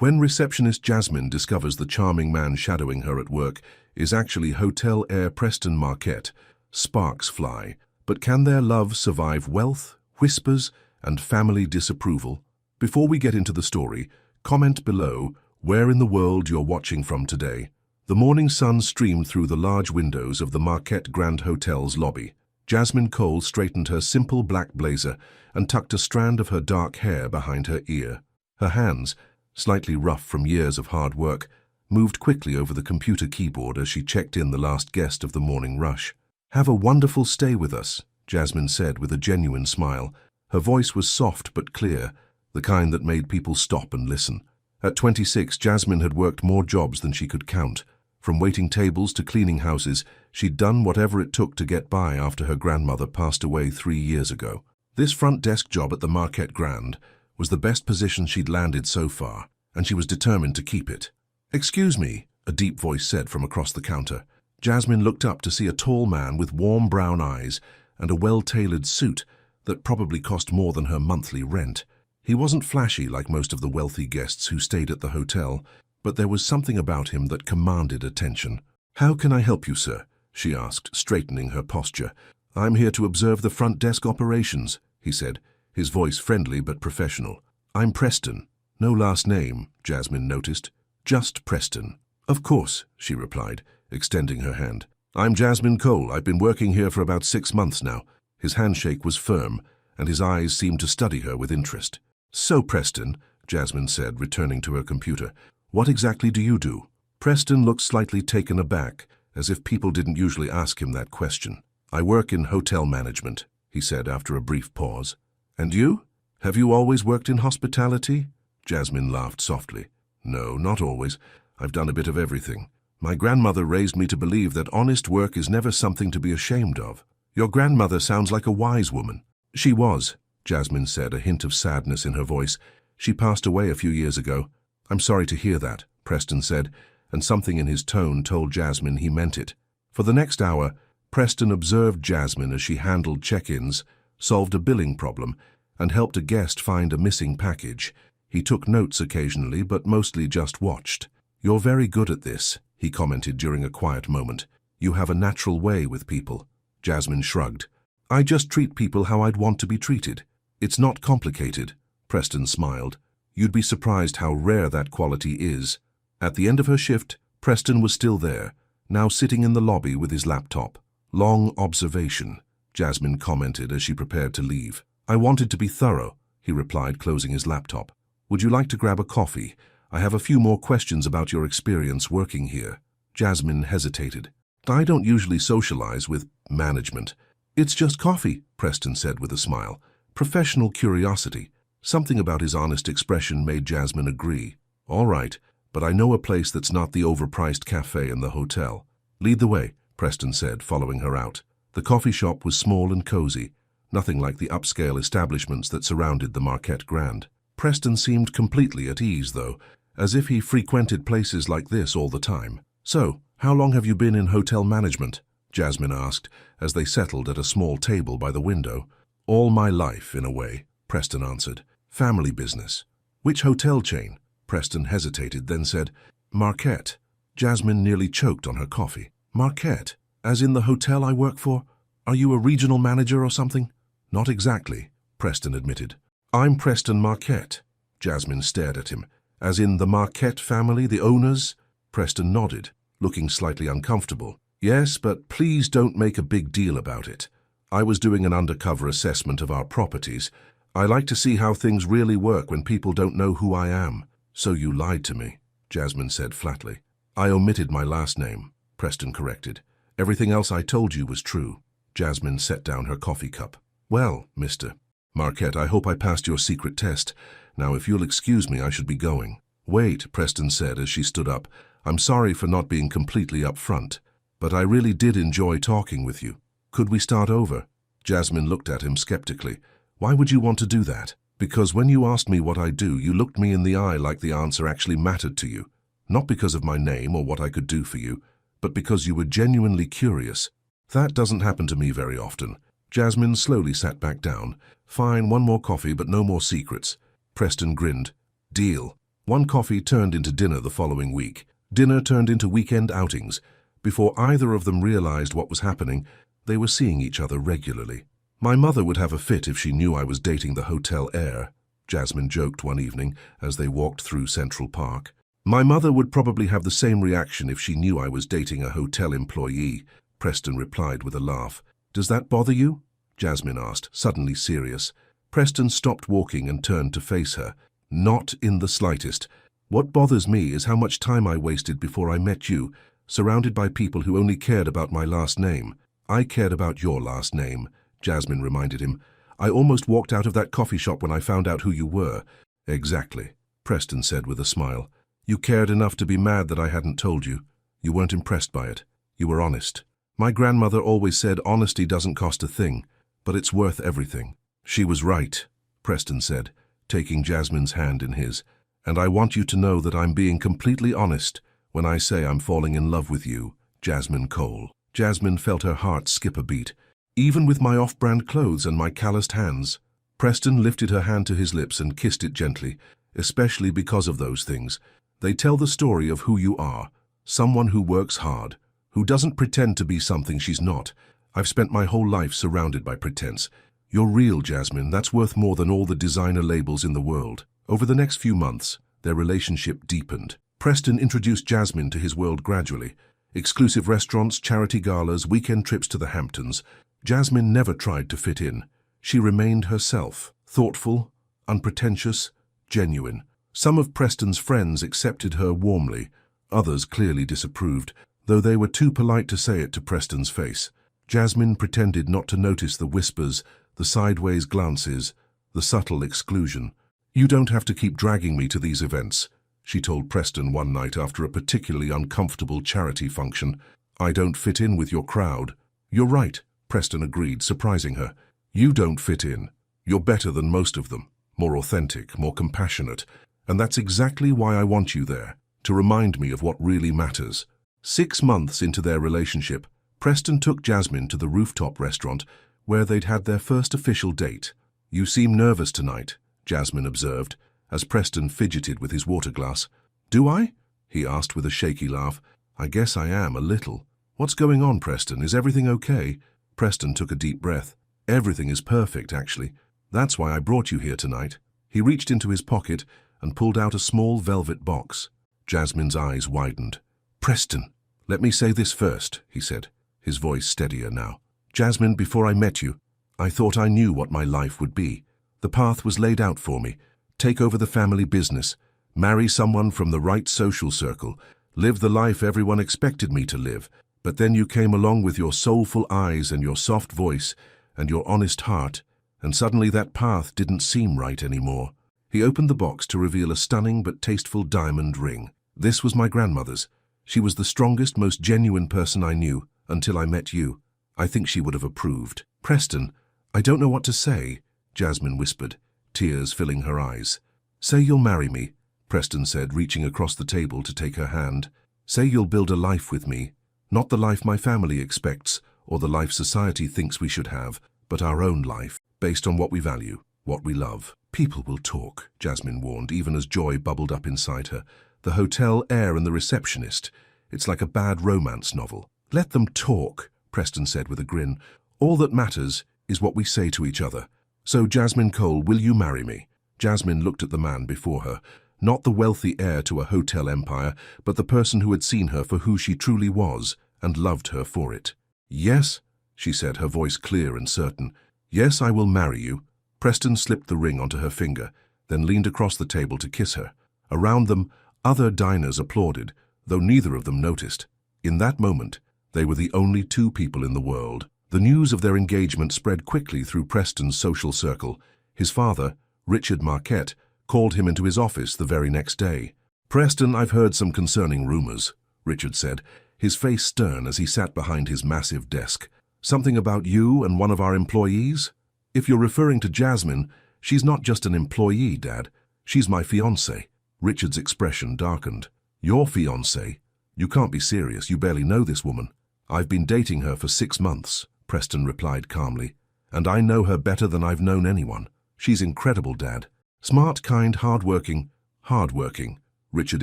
When receptionist Jasmine discovers the charming man shadowing her at work is actually hotel heir Preston Marquette, sparks fly. But can their love survive wealth, whispers, and family disapproval? Before we get into the story, comment below where in the world you're watching from today. The morning sun streamed through the large windows of the Marquette Grand Hotel's lobby. Jasmine Cole straightened her simple black blazer and tucked a strand of her dark hair behind her ear. Her hands, slightly rough from years of hard work, moved quickly over the computer keyboard as she checked in the last guest of the morning rush. "Have a wonderful stay with us," Jasmine said with a genuine smile. Her voice was soft but clear, the kind that made people stop and listen. At 26, Jasmine had worked more jobs than she could count. From waiting tables to cleaning houses, she'd done whatever it took to get by after her grandmother passed away 3 years ago. This front desk job at the Marquette Grand was the best position she'd landed so far, and she was determined to keep it. "Excuse me," a deep voice said from across the counter. Jasmine looked up to see a tall man with warm brown eyes and a well-tailored suit that probably cost more than her monthly rent. He wasn't flashy like most of the wealthy guests who stayed at the hotel, but there was something about him that commanded attention. "How can I help you, sir?" she asked, straightening her posture. "I'm here to observe the front desk operations," he said, his voice friendly but professional. "I'm Preston." No last name, Jasmine noticed. "Just Preston." "Of course," she replied, extending her hand. "I'm Jasmine Cole. I've been working here for about 6 months now." His handshake was firm, and his eyes seemed to study her with interest. "So, Preston," Jasmine said, returning to her computer, "what exactly do you do?" Preston looked slightly taken aback, as if people didn't usually ask him that question. "I work in hotel management," he said after a brief pause. "And you? Have you always worked in hospitality?" Jasmine laughed softly. "No, not always. I've done a bit of everything. My grandmother raised me to believe that honest work is never something to be ashamed of." "Your grandmother sounds like a wise woman." "She was," Jasmine said, a hint of sadness in her voice. "She passed away a few years ago." "I'm sorry to hear that," Preston said, and something in his tone told Jasmine he meant it. For the next hour, Preston observed Jasmine as she handled check-ins, solved a billing problem, and helped a guest find a missing package. He took notes occasionally, but mostly just watched. "You're very good at this," he commented during a quiet moment. "You have a natural way with people." Jasmine shrugged. "I just treat people how I'd want to be treated. It's not complicated." Preston smiled. "You'd be surprised how rare that quality is." At the end of her shift, Preston was still there, now sitting in the lobby with his laptop. "Long observation," Jasmine commented as she prepared to leave. "I wanted to be thorough," he replied, closing his laptop. "Would you like to grab a coffee? I have a few more questions about your experience working here." Jasmine hesitated. "I don't usually socialize with management." "It's just coffee," Preston said with a smile. "Professional curiosity." Something about his honest expression made Jasmine agree. "All right, but I know a place that's not the overpriced cafe in the hotel." "Lead the way," Preston said, following her out. The coffee shop was small and cozy, nothing like the upscale establishments that surrounded the Marquette Grand. Preston seemed completely at ease, though, as if he frequented places like this all the time. "So, how long have you been in hotel management?" Jasmine asked, as they settled at a small table by the window. "All my life, in a way," Preston answered. "Family business." "Which hotel chain?" Preston hesitated, then said, "Marquette." Jasmine nearly choked on her coffee. "Marquette? As in the hotel I work for? Are you a regional manager or something?" "Not exactly," Preston admitted. "I'm Preston Marquette." Jasmine stared at him. "As in the Marquette family, the owners?" Preston nodded, looking slightly uncomfortable. "Yes, but please don't make a big deal about it. I was doing an undercover assessment of our properties. I like to see how things really work when people don't know who I am." "So you lied to me," Jasmine said flatly. "I omitted my last name," Preston corrected. "Everything else I told you was true." Jasmine set down her coffee cup. "Well, Mr. Marquette, I hope I passed your secret test. Now, if you'll excuse me, I should be going." "Wait," Preston said as she stood up. "I'm sorry for not being completely upfront, but I really did enjoy talking with you. Could we start over?" Jasmine looked at him skeptically. "Why would you want to do that?" "Because when you asked me what I do, you looked me in the eye like the answer actually mattered to you. Not because of my name or what I could do for you, but because you were genuinely curious. That doesn't happen to me very often." Jasmine slowly sat back down. "Fine, one more coffee, but no more secrets." Preston grinned. "Deal." One coffee turned into dinner the following week. Dinner turned into weekend outings. Before either of them realized what was happening, they were seeing each other regularly. "My mother would have a fit if she knew I was dating the hotel heir," Jasmine joked one evening as they walked through Central Park. "My mother would probably have the same reaction if she knew I was dating a hotel employee," Preston replied with a laugh. "Does that bother you?" Jasmine asked, suddenly serious. Preston stopped walking and turned to face her. "Not in the slightest. What bothers me is how much time I wasted before I met you, surrounded by people who only cared about my last name." "I cared about your last name," Jasmine reminded him. "I almost walked out of that coffee shop when I found out who you were." "Exactly," Preston said with a smile. "You cared enough to be mad that I hadn't told you. You weren't impressed by it. You were honest. My grandmother always said honesty doesn't cost a thing, but it's worth everything." "She was right," Preston said, taking Jasmine's hand in his. "And I want you to know that I'm being completely honest when I say I'm falling in love with you, Jasmine Cole." Jasmine felt her heart skip a beat. "Even with my off-brand clothes and my calloused hands?" Preston lifted her hand to his lips and kissed it gently. "Especially because of those things. They tell the story of who you are, someone who works hard, who doesn't pretend to be something she's not. I've spent my whole life surrounded by pretense. You're real, Jasmine. That's worth more than all the designer labels in the world." Over the next few months, their relationship deepened. Preston introduced Jasmine to his world gradually. Exclusive restaurants, charity galas, weekend trips to the Hamptons. Jasmine never tried to fit in. She remained herself, thoughtful, unpretentious, genuine. Some of Preston's friends accepted her warmly. Others clearly disapproved, though they were too polite to say it to Preston's face. Jasmine pretended not to notice the whispers, the sideways glances, the subtle exclusion. "You don't have to keep dragging me to these events," she told Preston one night after a particularly uncomfortable charity function. "I don't fit in with your crowd." "You're right," Preston agreed, surprising her. "You don't fit in. You're better than most of them, more authentic, more compassionate. And that's exactly why I want you there, to remind me of what really matters." 6 months into their relationship, Preston took Jasmine to the rooftop restaurant where they'd had their first official date. "You seem nervous tonight," Jasmine observed, as Preston fidgeted with his water glass. "Do I?" he asked with a shaky laugh. "I guess I am, a little." "What's going on, Preston? Is everything okay?" Preston took a deep breath. "Everything is perfect, actually. That's why I brought you here tonight." He reached into his pocket and pulled out a small velvet box. Jasmine's eyes widened. "Preston, let me say this first," he said, his voice steadier now. "Jasmine, before I met you, I thought I knew what my life would be. The path was laid out for me. Take over the family business, marry someone from the right social circle, live the life everyone expected me to live. But then you came along with your soulful eyes and your soft voice and your honest heart, and suddenly that path didn't seem right anymore." He opened the box to reveal a stunning but tasteful diamond ring. "This was my grandmother's. She was the strongest, most genuine person I knew, until I met you. I think she would have approved." "Preston, I don't know what to say," Jasmine whispered, tears filling her eyes. "Say you'll marry me," Preston said, reaching across the table to take her hand. "Say you'll build a life with me, not the life my family expects or the life society thinks we should have, but our own life, based on what we value, what we love." "People will talk," Jasmine warned, even as joy bubbled up inside her. "The hotel heir and the receptionist. It's like a bad romance novel." "Let them talk," Preston said with a grin. "All that matters is what we say to each other. So, Jasmine Cole, will you marry me?" Jasmine looked at the man before her, not the wealthy heir to a hotel empire, but the person who had seen her for who she truly was and loved her for it. "Yes," she said, her voice clear and certain. "Yes, I will marry you." Preston slipped the ring onto her finger, then leaned across the table to kiss her. Around them, other diners applauded, though neither of them noticed. In that moment, they were the only two people in the world. The news of their engagement spread quickly through Preston's social circle. His father, Richard Marquette, called him into his office the very next day. "Preston, I've heard some concerning rumors," Richard said, his face stern as he sat behind his massive desk. "Something about you and one of our employees?" "If you're referring to Jasmine, she's not just an employee, Dad. She's my fiancée." Richard's expression darkened. "Your fiancée? You can't be serious. You barely know this woman." "I've been dating her for 6 months," Preston replied calmly. "And I know her better than I've known anyone. She's incredible, Dad. Smart, kind, hard-working. Hard-working, Richard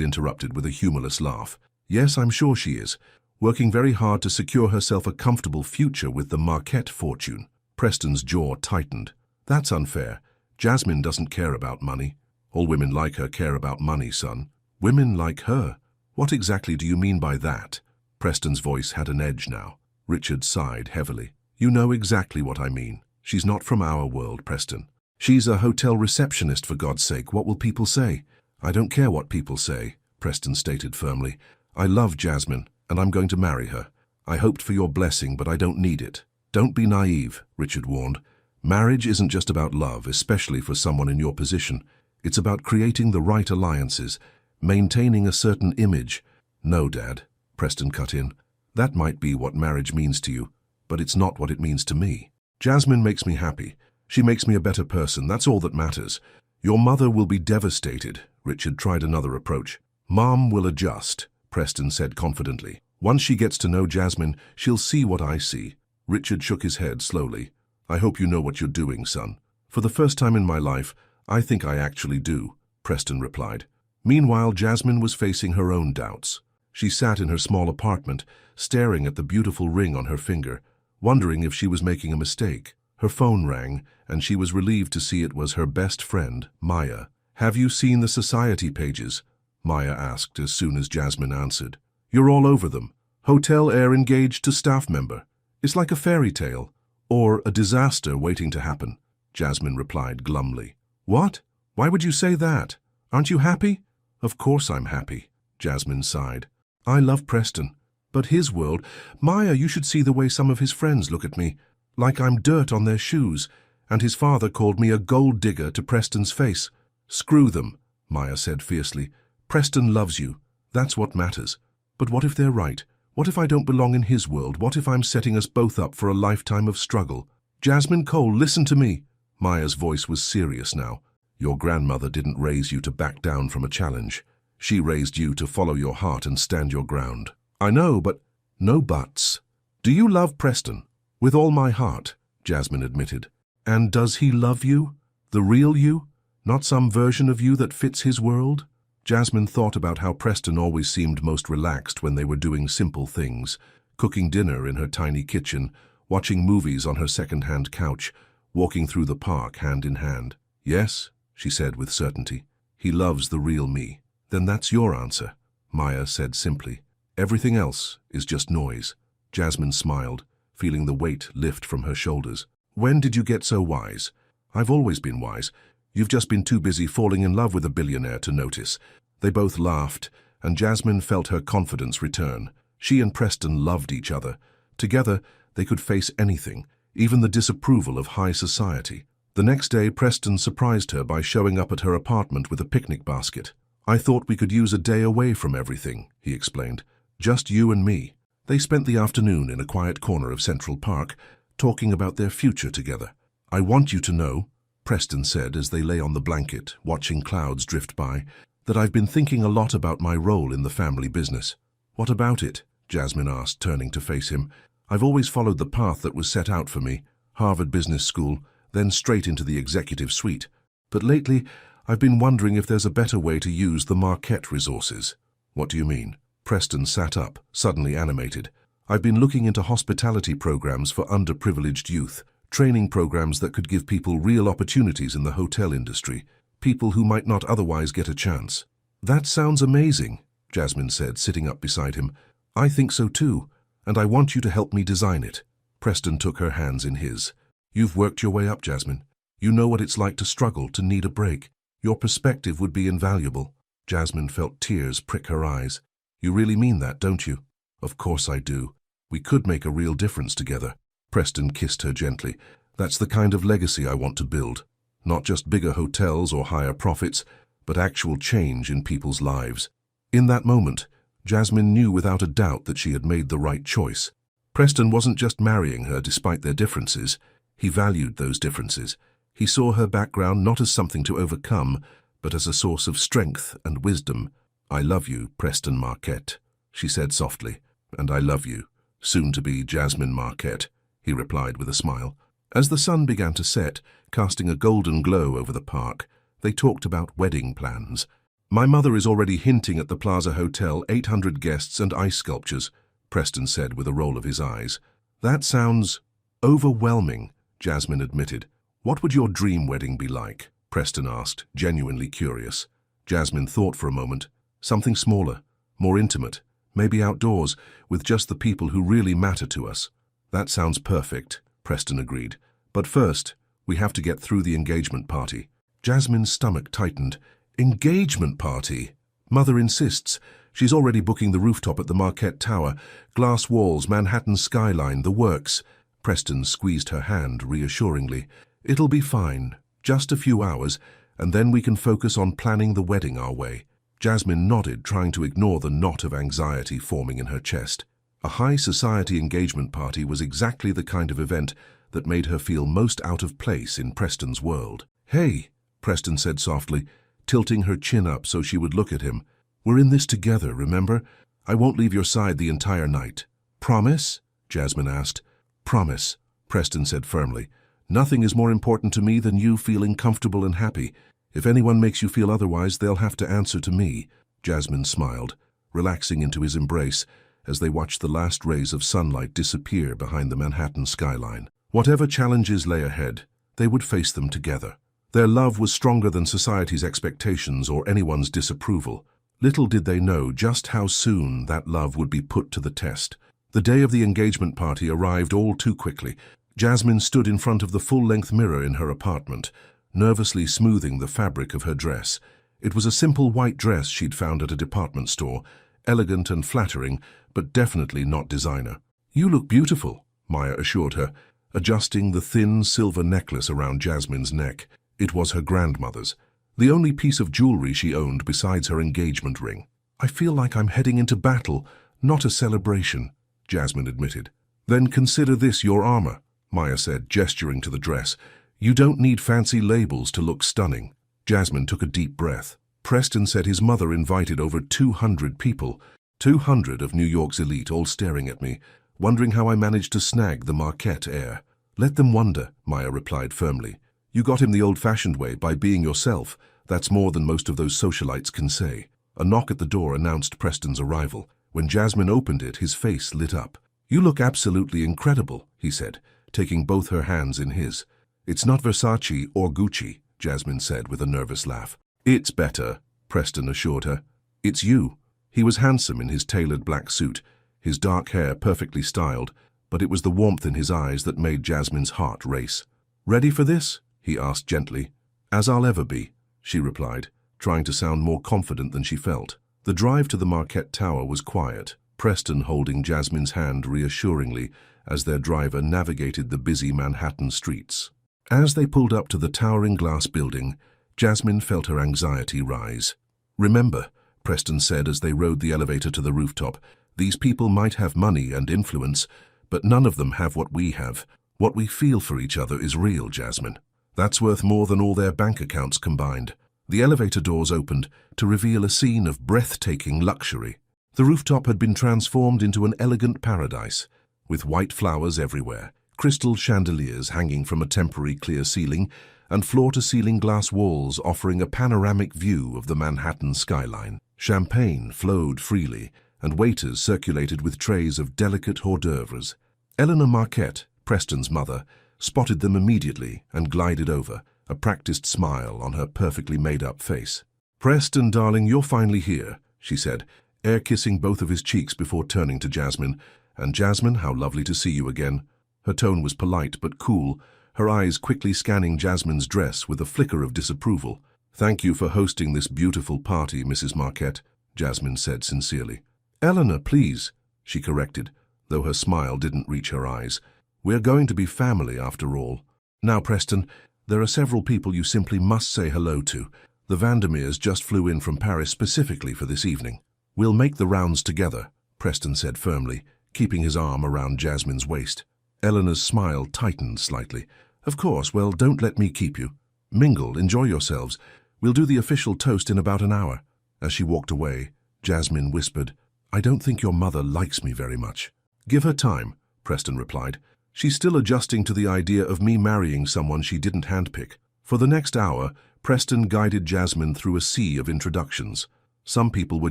interrupted with a humorless laugh. Yes, I'm sure she is. Working very hard to secure herself a comfortable future with the Marquette fortune. Preston's jaw tightened. That's unfair. Jasmine doesn't care about money. All women like her care about money, son. Women like her? What exactly do you mean by that? Preston's voice had an edge now. Richard sighed heavily. You know exactly what I mean. She's not from our world, Preston. She's a hotel receptionist, for God's sake. What will people say? I don't care what people say, Preston stated firmly. I love Jasmine, and I'm going to marry her. I hoped for your blessing, but I don't need it. Don't be naive, Richard warned. Marriage isn't just about love, especially for someone in your position. It's about creating the right alliances, maintaining a certain image. No, Dad, Preston cut in. That might be what marriage means to you, but it's not what it means to me. Jasmine makes me happy. She makes me a better person. That's all that matters. Your mother will be devastated. Richard tried another approach. Mom will adjust, Preston said confidently. Once she gets to know Jasmine, she'll see what I see. Richard shook his head slowly. I hope you know what you're doing, son. For the first time in my life, I think I actually do, Preston replied. Meanwhile, Jasmine was facing her own doubts. She sat in her small apartment, staring at the beautiful ring on her finger, wondering if she was making a mistake. Her phone rang, and she was relieved to see it was her best friend, Maya. Have you seen the society pages? Maya asked as soon as Jasmine answered. You're all over them. Hotel heir engaged to staff member. It's like a fairy tale, or a disaster waiting to happen, Jasmine replied glumly. What? Why would you say that? Aren't you happy? Of course I'm happy, Jasmine sighed. I love Preston, but his world… Maya, you should see the way some of his friends look at me, like I'm dirt on their shoes, and his father called me a gold digger to Preston's face. Screw them, Maya said fiercely. Preston loves you. That's what matters. But what if they're right? What if I don't belong in his world? What if I'm setting us both up for a lifetime of struggle? Jasmine Cole, listen to me. Maya's voice was serious now. Your grandmother didn't raise you to back down from a challenge. She raised you to follow your heart and stand your ground. I know, but… No buts. Do you love Preston? With all my heart, Jasmine admitted. And does he love you? The real you? Not some version of you that fits his world? Jasmine thought about how Preston always seemed most relaxed when they were doing simple things, cooking dinner in her tiny kitchen, watching movies on her second-hand couch, walking through the park hand in hand. Yes, she said with certainty. He loves the real me. Then that's your answer, Maya said simply. Everything else is just noise. Jasmine smiled, feeling the weight lift from her shoulders. When did you get so wise? I've always been wise. You've just been too busy falling in love with a billionaire to notice. They both laughed, and Jasmine felt her confidence return. She and Preston loved each other. Together, they could face anything, even the disapproval of high society. The next day, Preston surprised her by showing up at her apartment with a picnic basket. I thought we could use a day away from everything, he explained. Just you and me. They spent the afternoon in a quiet corner of Central Park, talking about their future together. I want you to know, Preston said as they lay on the blanket, watching clouds drift by, that I've been thinking a lot about my role in the family business. What about it? Jasmine asked, turning to face him. I've always followed the path that was set out for me, Harvard Business School, then straight into the executive suite. But lately, I've been wondering if there's a better way to use the Marquette resources. What do you mean? Preston sat up, suddenly animated. I've been looking into hospitality programs for underprivileged youth, training programs that could give people real opportunities in the hotel industry, people who might not otherwise get a chance. That sounds amazing, Jasmine said, sitting up beside him. I think so too, and I want you to help me design it. Preston took her hands in his. You've worked your way up, Jasmine. You know what it's like to struggle, to need a break. Your perspective would be invaluable. Jasmine felt tears prick her eyes. You really mean that, don't you? Of course I do. We could make a real difference together. Preston kissed her gently. That's the kind of legacy I want to build. Not just bigger hotels or higher profits, but actual change in people's lives. In that moment, Jasmine knew without a doubt that she had made the right choice. Preston wasn't just marrying her despite their differences. He valued those differences. He saw her background not as something to overcome, but as a source of strength and wisdom. I love you, Preston Marquette, she said softly. And I love you, soon-to-be Jasmine Marquette, he replied with a smile. As the sun began to set, casting a golden glow over the park, they talked about wedding plans. My mother is already hinting at the Plaza Hotel, 800 guests and ice sculptures, Preston said with a roll of his eyes. That sounds overwhelming, Jasmine admitted. What would your dream wedding be like? Preston asked, genuinely curious. Jasmine thought for a moment. Something smaller, more intimate, maybe outdoors, with just the people who really matter to us. That sounds perfect, Preston agreed. But first, we have to get through the engagement party. Jasmine's stomach tightened. Engagement party? Mother insists. She's already booking the rooftop at the Marquette Tower. Glass walls, Manhattan skyline, the works. Preston squeezed her hand reassuringly. It'll be fine. Just a few hours, and then we can focus on planning the wedding our way. Jasmine nodded, trying to ignore the knot of anxiety forming in her chest. A high society engagement party was exactly the kind of event that made her feel most out of place in Preston's world. Hey, Preston said softly, tilting her chin up so she would look at him. We're in this together, remember? I won't leave your side the entire night. Promise? Jasmine asked. Promise, Preston said firmly. Nothing is more important to me than you feeling comfortable and happy. If anyone makes you feel otherwise, they'll have to answer to me. Jasmine smiled, relaxing into his embrace as they watched the last rays of sunlight disappear behind the Manhattan skyline. Whatever challenges lay ahead, they would face them together. Their love was stronger than society's expectations or anyone's disapproval. Little did they know just how soon that love would be put to the test. The day of the engagement party arrived all too quickly. Jasmine stood in front of the full-length mirror in her apartment, nervously smoothing the fabric of her dress. It was a simple white dress she'd found at a department store, elegant and flattering, but definitely not designer. You look beautiful, Maya assured her, adjusting the thin silver necklace around Jasmine's neck. It was her grandmother's, the only piece of jewelry she owned besides her engagement ring. I feel like I'm heading into battle, not a celebration, Jasmine admitted. Then consider this your armor, Maya said, gesturing to the dress. You don't need fancy labels to look stunning. Jasmine took a deep breath. Preston said his mother invited over 200 people, 200 of New York's elite, all staring at me, wondering how I managed to snag the Marquette heir. Let them wonder, Maya replied firmly. You got him the old-fashioned way, by being yourself. That's more than most of those socialites can say. A knock at the door announced Preston's arrival. When Jasmine opened it, his face lit up. You look absolutely incredible, he said, taking both her hands in his. It's not Versace or Gucci, Jasmine said with a nervous laugh. It's better, Preston assured her. It's you. He was handsome in his tailored black suit, his dark hair perfectly styled, but it was the warmth in his eyes that made Jasmine's heart race. Ready for this? He asked gently. As I'll ever be, she replied, trying to sound more confident than she felt. The drive to the Marquette Tower was quiet, Preston holding Jasmine's hand reassuringly as their driver navigated the busy Manhattan streets. As they pulled up to the towering glass building, Jasmine felt her anxiety rise. Remember, Preston said as they rode the elevator to the rooftop, these people might have money and influence, but none of them have what we have. What we feel for each other is real, Jasmine. That's worth more than all their bank accounts combined. The elevator doors opened to reveal a scene of breathtaking luxury. The rooftop had been transformed into an elegant paradise, with white flowers everywhere, crystal chandeliers hanging from a temporary clear ceiling, and floor-to-ceiling glass walls offering a panoramic view of the Manhattan skyline. Champagne flowed freely, and waiters circulated with trays of delicate hors d'oeuvres. Eleanor Marquette, Preston's mother, spotted them immediately and glided over, a practiced smile on her perfectly made-up face. "Preston, darling, you're finally here," she said, air-kissing both of his cheeks before turning to Jasmine. "And Jasmine, how lovely to see you again." Her tone was polite but cool, her eyes quickly scanning Jasmine's dress with a flicker of disapproval. "Thank you for hosting this beautiful party, Mrs. Marquette," Jasmine said sincerely. "Eleanor, please," she corrected, though her smile didn't reach her eyes. "We're going to be family after all. Now, Preston, there are several people you simply must say hello to. The Vandermeers just flew in from Paris specifically for this evening." "We'll make the rounds together," Preston said firmly, keeping his arm around Jasmine's waist. Eleanor's smile tightened slightly. "Of course, well, don't let me keep you. Mingle, enjoy yourselves. We'll do the official toast in about an hour." As she walked away, Jasmine whispered, "I don't think your mother likes me very much." "Give her time," Preston replied. "She's still adjusting to the idea of me marrying someone she didn't handpick." For the next hour, Preston guided Jasmine through a sea of introductions. Some people were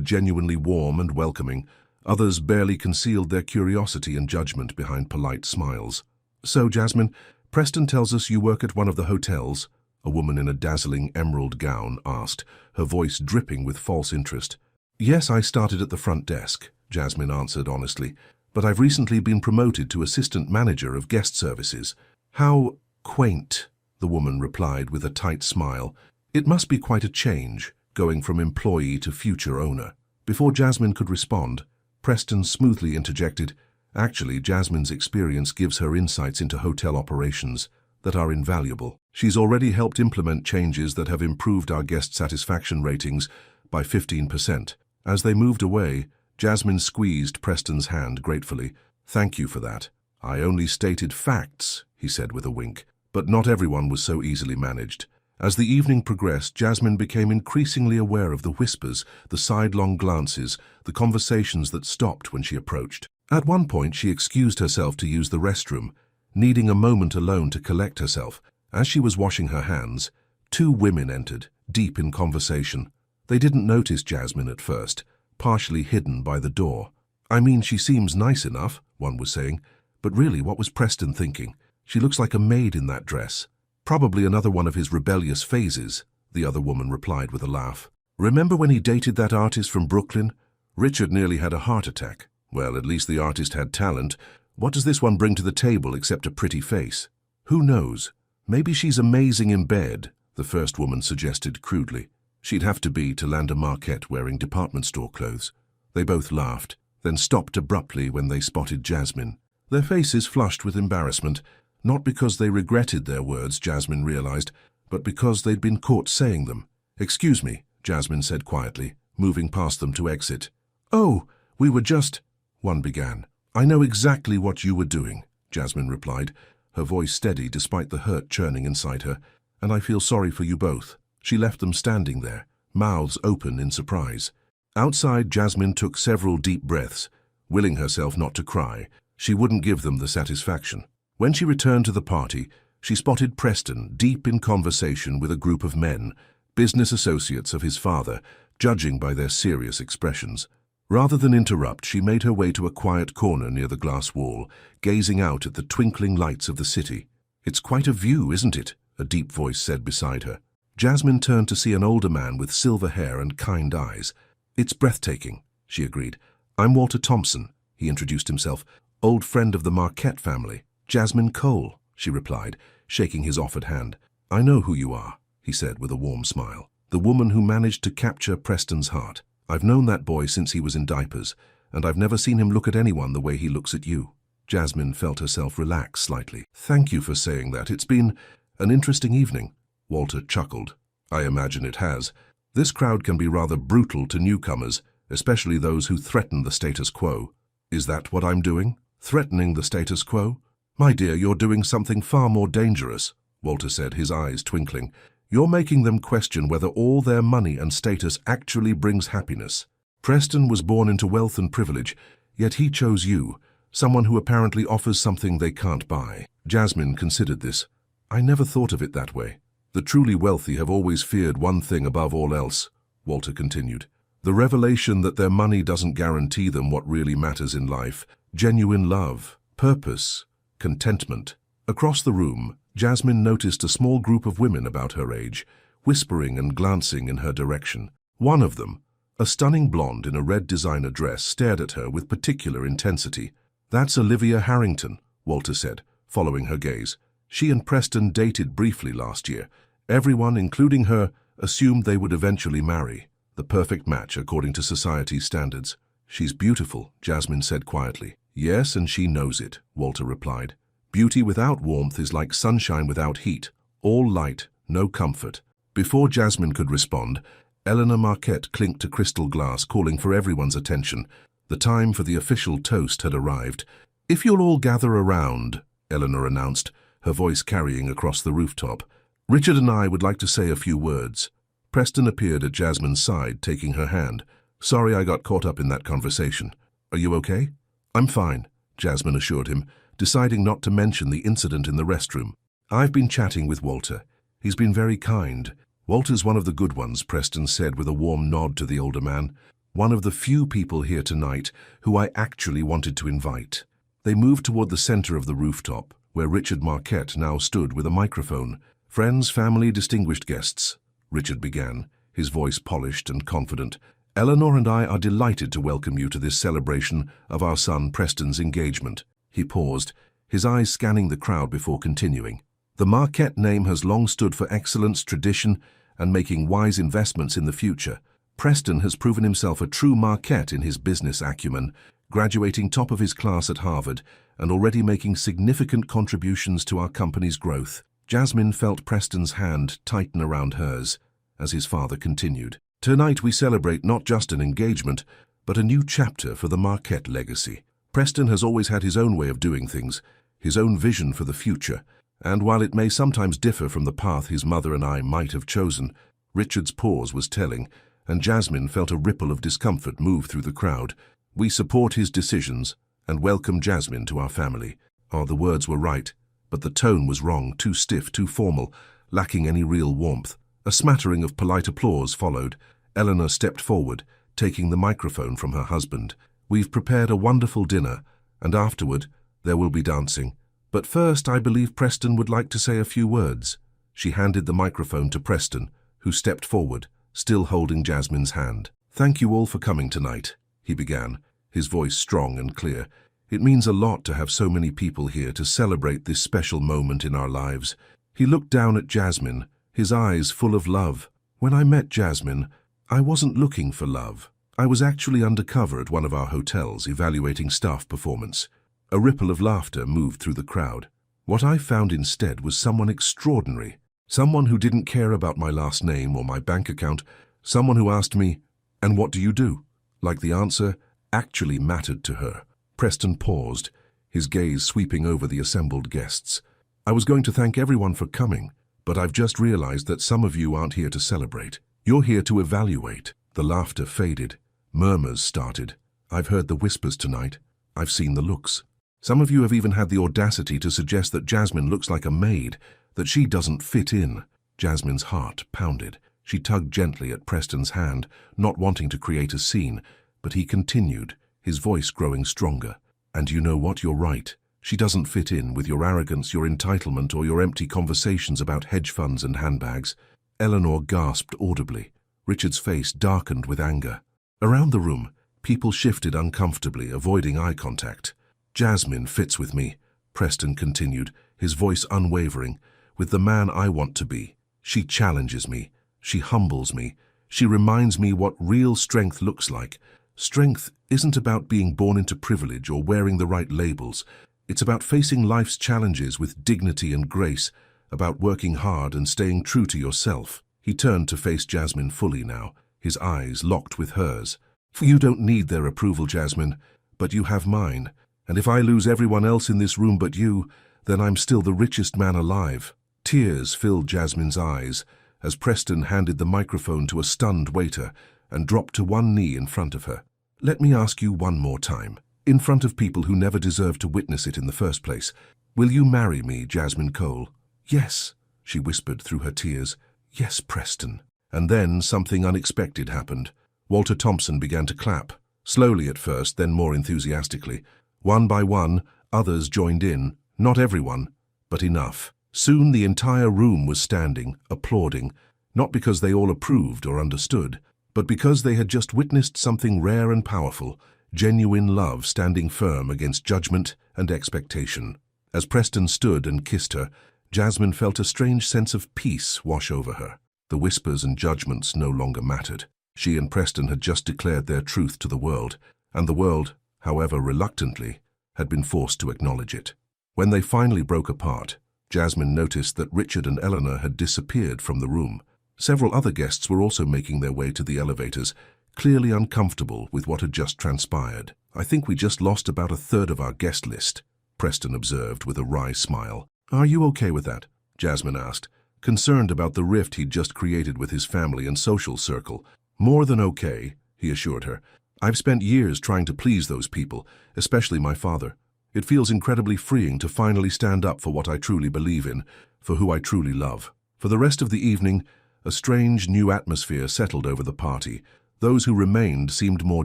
genuinely warm and welcoming, others barely concealed their curiosity and judgment behind polite smiles. "So, Jasmine, Preston tells us you work at one of the hotels?" a woman in a dazzling emerald gown asked, her voice dripping with false interest. "Yes, I started at the front desk," Jasmine answered honestly, "but I've recently been promoted to assistant manager of guest services." "How quaint," the woman replied with a tight smile. "It must be quite a change, going from employee to future owner." Before Jasmine could respond, Preston smoothly interjected, "Actually, Jasmine's experience gives her insights into hotel operations that are invaluable. She's already helped implement changes that have improved our guest satisfaction ratings by 15%. As they moved away, Jasmine squeezed Preston's hand gratefully. "Thank you for that. I only stated facts," he said with a wink. But not everyone was so easily managed. As the evening progressed, Jasmine became increasingly aware of the whispers, the sidelong glances, the conversations that stopped when she approached. At one point, she excused herself to use the restroom, needing a moment alone to collect herself. As she was washing her hands, two women entered, deep in conversation. They didn't notice Jasmine at first, partially hidden by the door. "I mean, she seems nice enough," one was saying, "but really, what was Preston thinking? She looks like a maid in that dress." "Probably another one of his rebellious phases," the other woman replied with a laugh. "Remember when he dated that artist from Brooklyn? Richard nearly had a heart attack. Well, at least the artist had talent. What does this one bring to the table except a pretty face? Who knows? Maybe she's amazing in bed," the first woman suggested crudely. "She'd have to be to land a Marquette wearing department store clothes." They both laughed, then stopped abruptly when they spotted Jasmine. Their faces flushed with embarrassment, not because they regretted their words, Jasmine realized, but because they'd been caught saying them. "Excuse me," Jasmine said quietly, moving past them to exit. "Oh, we were just—" one began. "I know exactly what you were doing," Jasmine replied, her voice steady despite the hurt churning inside her, "and I feel sorry for you both." She left them standing there, mouths open in surprise. Outside, Jasmine took several deep breaths, willing herself not to cry. She wouldn't give them the satisfaction. When she returned to the party, she spotted Preston deep in conversation with a group of men, business associates of his father, judging by their serious expressions. Rather than interrupt, she made her way to a quiet corner near the glass wall, gazing out at the twinkling lights of the city. "It's quite a view, isn't it?" a deep voice said beside her. Jasmine turned to see an older man with silver hair and kind eyes. "It's breathtaking," she agreed. "I'm Walter Thompson," he introduced himself, "old friend of the Marquette family." "Jasmine Cole," she replied, shaking his offered hand. "I know who you are," he said with a warm smile. "The woman who managed to capture Preston's heart. I've known that boy since he was in diapers, and I've never seen him look at anyone the way he looks at you." Jasmine felt herself relax slightly. "Thank you for saying that. It's been an interesting evening." Walter chuckled. "I imagine it has. This crowd can be rather brutal to newcomers, especially those who threaten the status quo." "Is that what I'm doing? Threatening the status quo?" "My dear, you're doing something far more dangerous," Walter said, his eyes twinkling. "You're making them question whether all their money and status actually brings happiness. Preston was born into wealth and privilege, yet he chose you, someone who apparently offers something they can't buy." Jasmine considered this. "I never thought of it that way. The truly wealthy have always feared one thing above all else," Walter continued. "The revelation that their money doesn't guarantee them what really matters in life, genuine love, purpose, contentment." Across the room, Jasmine noticed a small group of women about her age, whispering and glancing in her direction. One of them, a stunning blonde in a red designer dress, stared at her with particular intensity. "That's Olivia Harrington," Walter said, following her gaze. "She and Preston dated briefly last year. Everyone, including her, assumed they would eventually marry. The perfect match according to society's standards." "She's beautiful," Jasmine said quietly. "Yes, and she knows it," Walter replied. "Beauty without warmth is like sunshine without heat, all light, no comfort." Before Jasmine could respond, Eleanor Marquette clinked a crystal glass, calling for everyone's attention. The time for the official toast had arrived. "If you'll all gather around," Eleanor announced, her voice carrying across the rooftop, "Richard and I would like to say a few words." Preston appeared at Jasmine's side, taking her hand. "Sorry I got caught up in that conversation. Are you okay?" "I'm fine," Jasmine assured him, deciding not to mention the incident in the restroom. "I've been chatting with Walter. He's been very kind. Walter's one of the good ones, Preston said with a warm nod to the older man. One of the few people here tonight who I actually wanted to invite. They moved toward the center of the rooftop, where Richard Marquette now stood with a microphone. Friends, family, distinguished guests, Richard began, his voice polished and confident. Eleanor and I are delighted to welcome you to this celebration of our son Preston's engagement. He paused, his eyes scanning the crowd before continuing. The Marquette name has long stood for excellence, tradition, and making wise investments in the future. Preston has proven himself a true Marquette in his business acumen, graduating top of his class at Harvard and already making significant contributions to our company's growth. Jasmine felt Preston's hand tighten around hers as his father continued. Tonight we celebrate not just an engagement, but a new chapter for the Marquette legacy. Preston has always had his own way of doing things, his own vision for the future, and while it may sometimes differ from the path his mother and I might have chosen, Richard's pause was telling, and Jasmine felt a ripple of discomfort move through the crowd. We support his decisions and welcome Jasmine to our family. Oh, the words were right, but the tone was wrong, too stiff, too formal, lacking any real warmth. A smattering of polite applause followed. Eleanor stepped forward, taking the microphone from her husband. We've prepared a wonderful dinner, and afterward there will be dancing. But first, I believe Preston would like to say a few words. She handed the microphone to Preston, who stepped forward, still holding Jasmine's hand. Thank you all for coming tonight, he began, his voice strong and clear. It means a lot to have so many people here to celebrate this special moment in our lives. He looked down at Jasmine, his eyes full of love. When I met Jasmine, I wasn't looking for love. I was actually undercover at one of our hotels evaluating staff performance. A ripple of laughter moved through the crowd. What I found instead was someone extraordinary. Someone who didn't care about my last name or my bank account. Someone who asked me, "And what do you do?" Like the answer actually mattered to her. Preston paused, his gaze sweeping over the assembled guests. I was going to thank everyone for coming, but I've just realized that some of you aren't here to celebrate. You're here to evaluate. The laughter faded. Murmurs started. I've heard the whispers tonight. I've seen the looks. Some of you have even had the audacity to suggest that Jasmine looks like a maid, that she doesn't fit in. Jasmine's heart pounded. She tugged gently at Preston's hand, not wanting to create a scene, but he continued, his voice growing stronger. And you know what? You're right. She doesn't fit in with your arrogance, your entitlement, or your empty conversations about hedge funds and handbags. Eleanor gasped audibly. Richard's face darkened with anger. Around the room, people shifted uncomfortably, avoiding eye contact. Jasmine fits with me, Preston continued, his voice unwavering, with the man I want to be. She challenges me. She humbles me. She reminds me what real strength looks like. Strength isn't about being born into privilege or wearing the right labels. It's about facing life's challenges with dignity and grace, about working hard and staying true to yourself. He turned to face Jasmine fully now, his eyes locked with hers. You don't need their approval, Jasmine, but you have mine. And if I lose everyone else in this room but you, then I'm still the richest man alive. Tears filled Jasmine's eyes as Preston handed the microphone to a stunned waiter and dropped to one knee in front of her. Let me ask you one more time, in front of people who never deserved to witness it in the first place. Will you marry me, Jasmine Cole? Yes, she whispered through her tears. Yes, Preston. And then something unexpected happened. Walter Thompson began to clap, slowly at first, then more enthusiastically. One by one, others joined in, not everyone, but enough. Soon the entire room was standing, applauding, not because they all approved or understood, but because they had just witnessed something rare and powerful, genuine love standing firm against judgment and expectation. As Preston stood and kissed her, Jasmine felt a strange sense of peace wash over her. The whispers and judgments no longer mattered. She and Preston had just declared their truth to the world, and the world, however reluctantly, had been forced to acknowledge it. When they finally broke apart, Jasmine noticed that Richard and Eleanor had disappeared from the room. Several other guests were also making their way to the elevators, clearly uncomfortable with what had just transpired. I think we just lost about a third of our guest list, Preston observed with a wry smile. Are you okay with that? Jasmine asked, concerned about the rift he'd just created with his family and social circle. More than okay, he assured her. I've spent years trying to please those people, especially my father. It feels incredibly freeing to finally stand up for what I truly believe in, for who I truly love. For the rest of the evening, A strange, new atmosphere settled over the party. Those who remained seemed more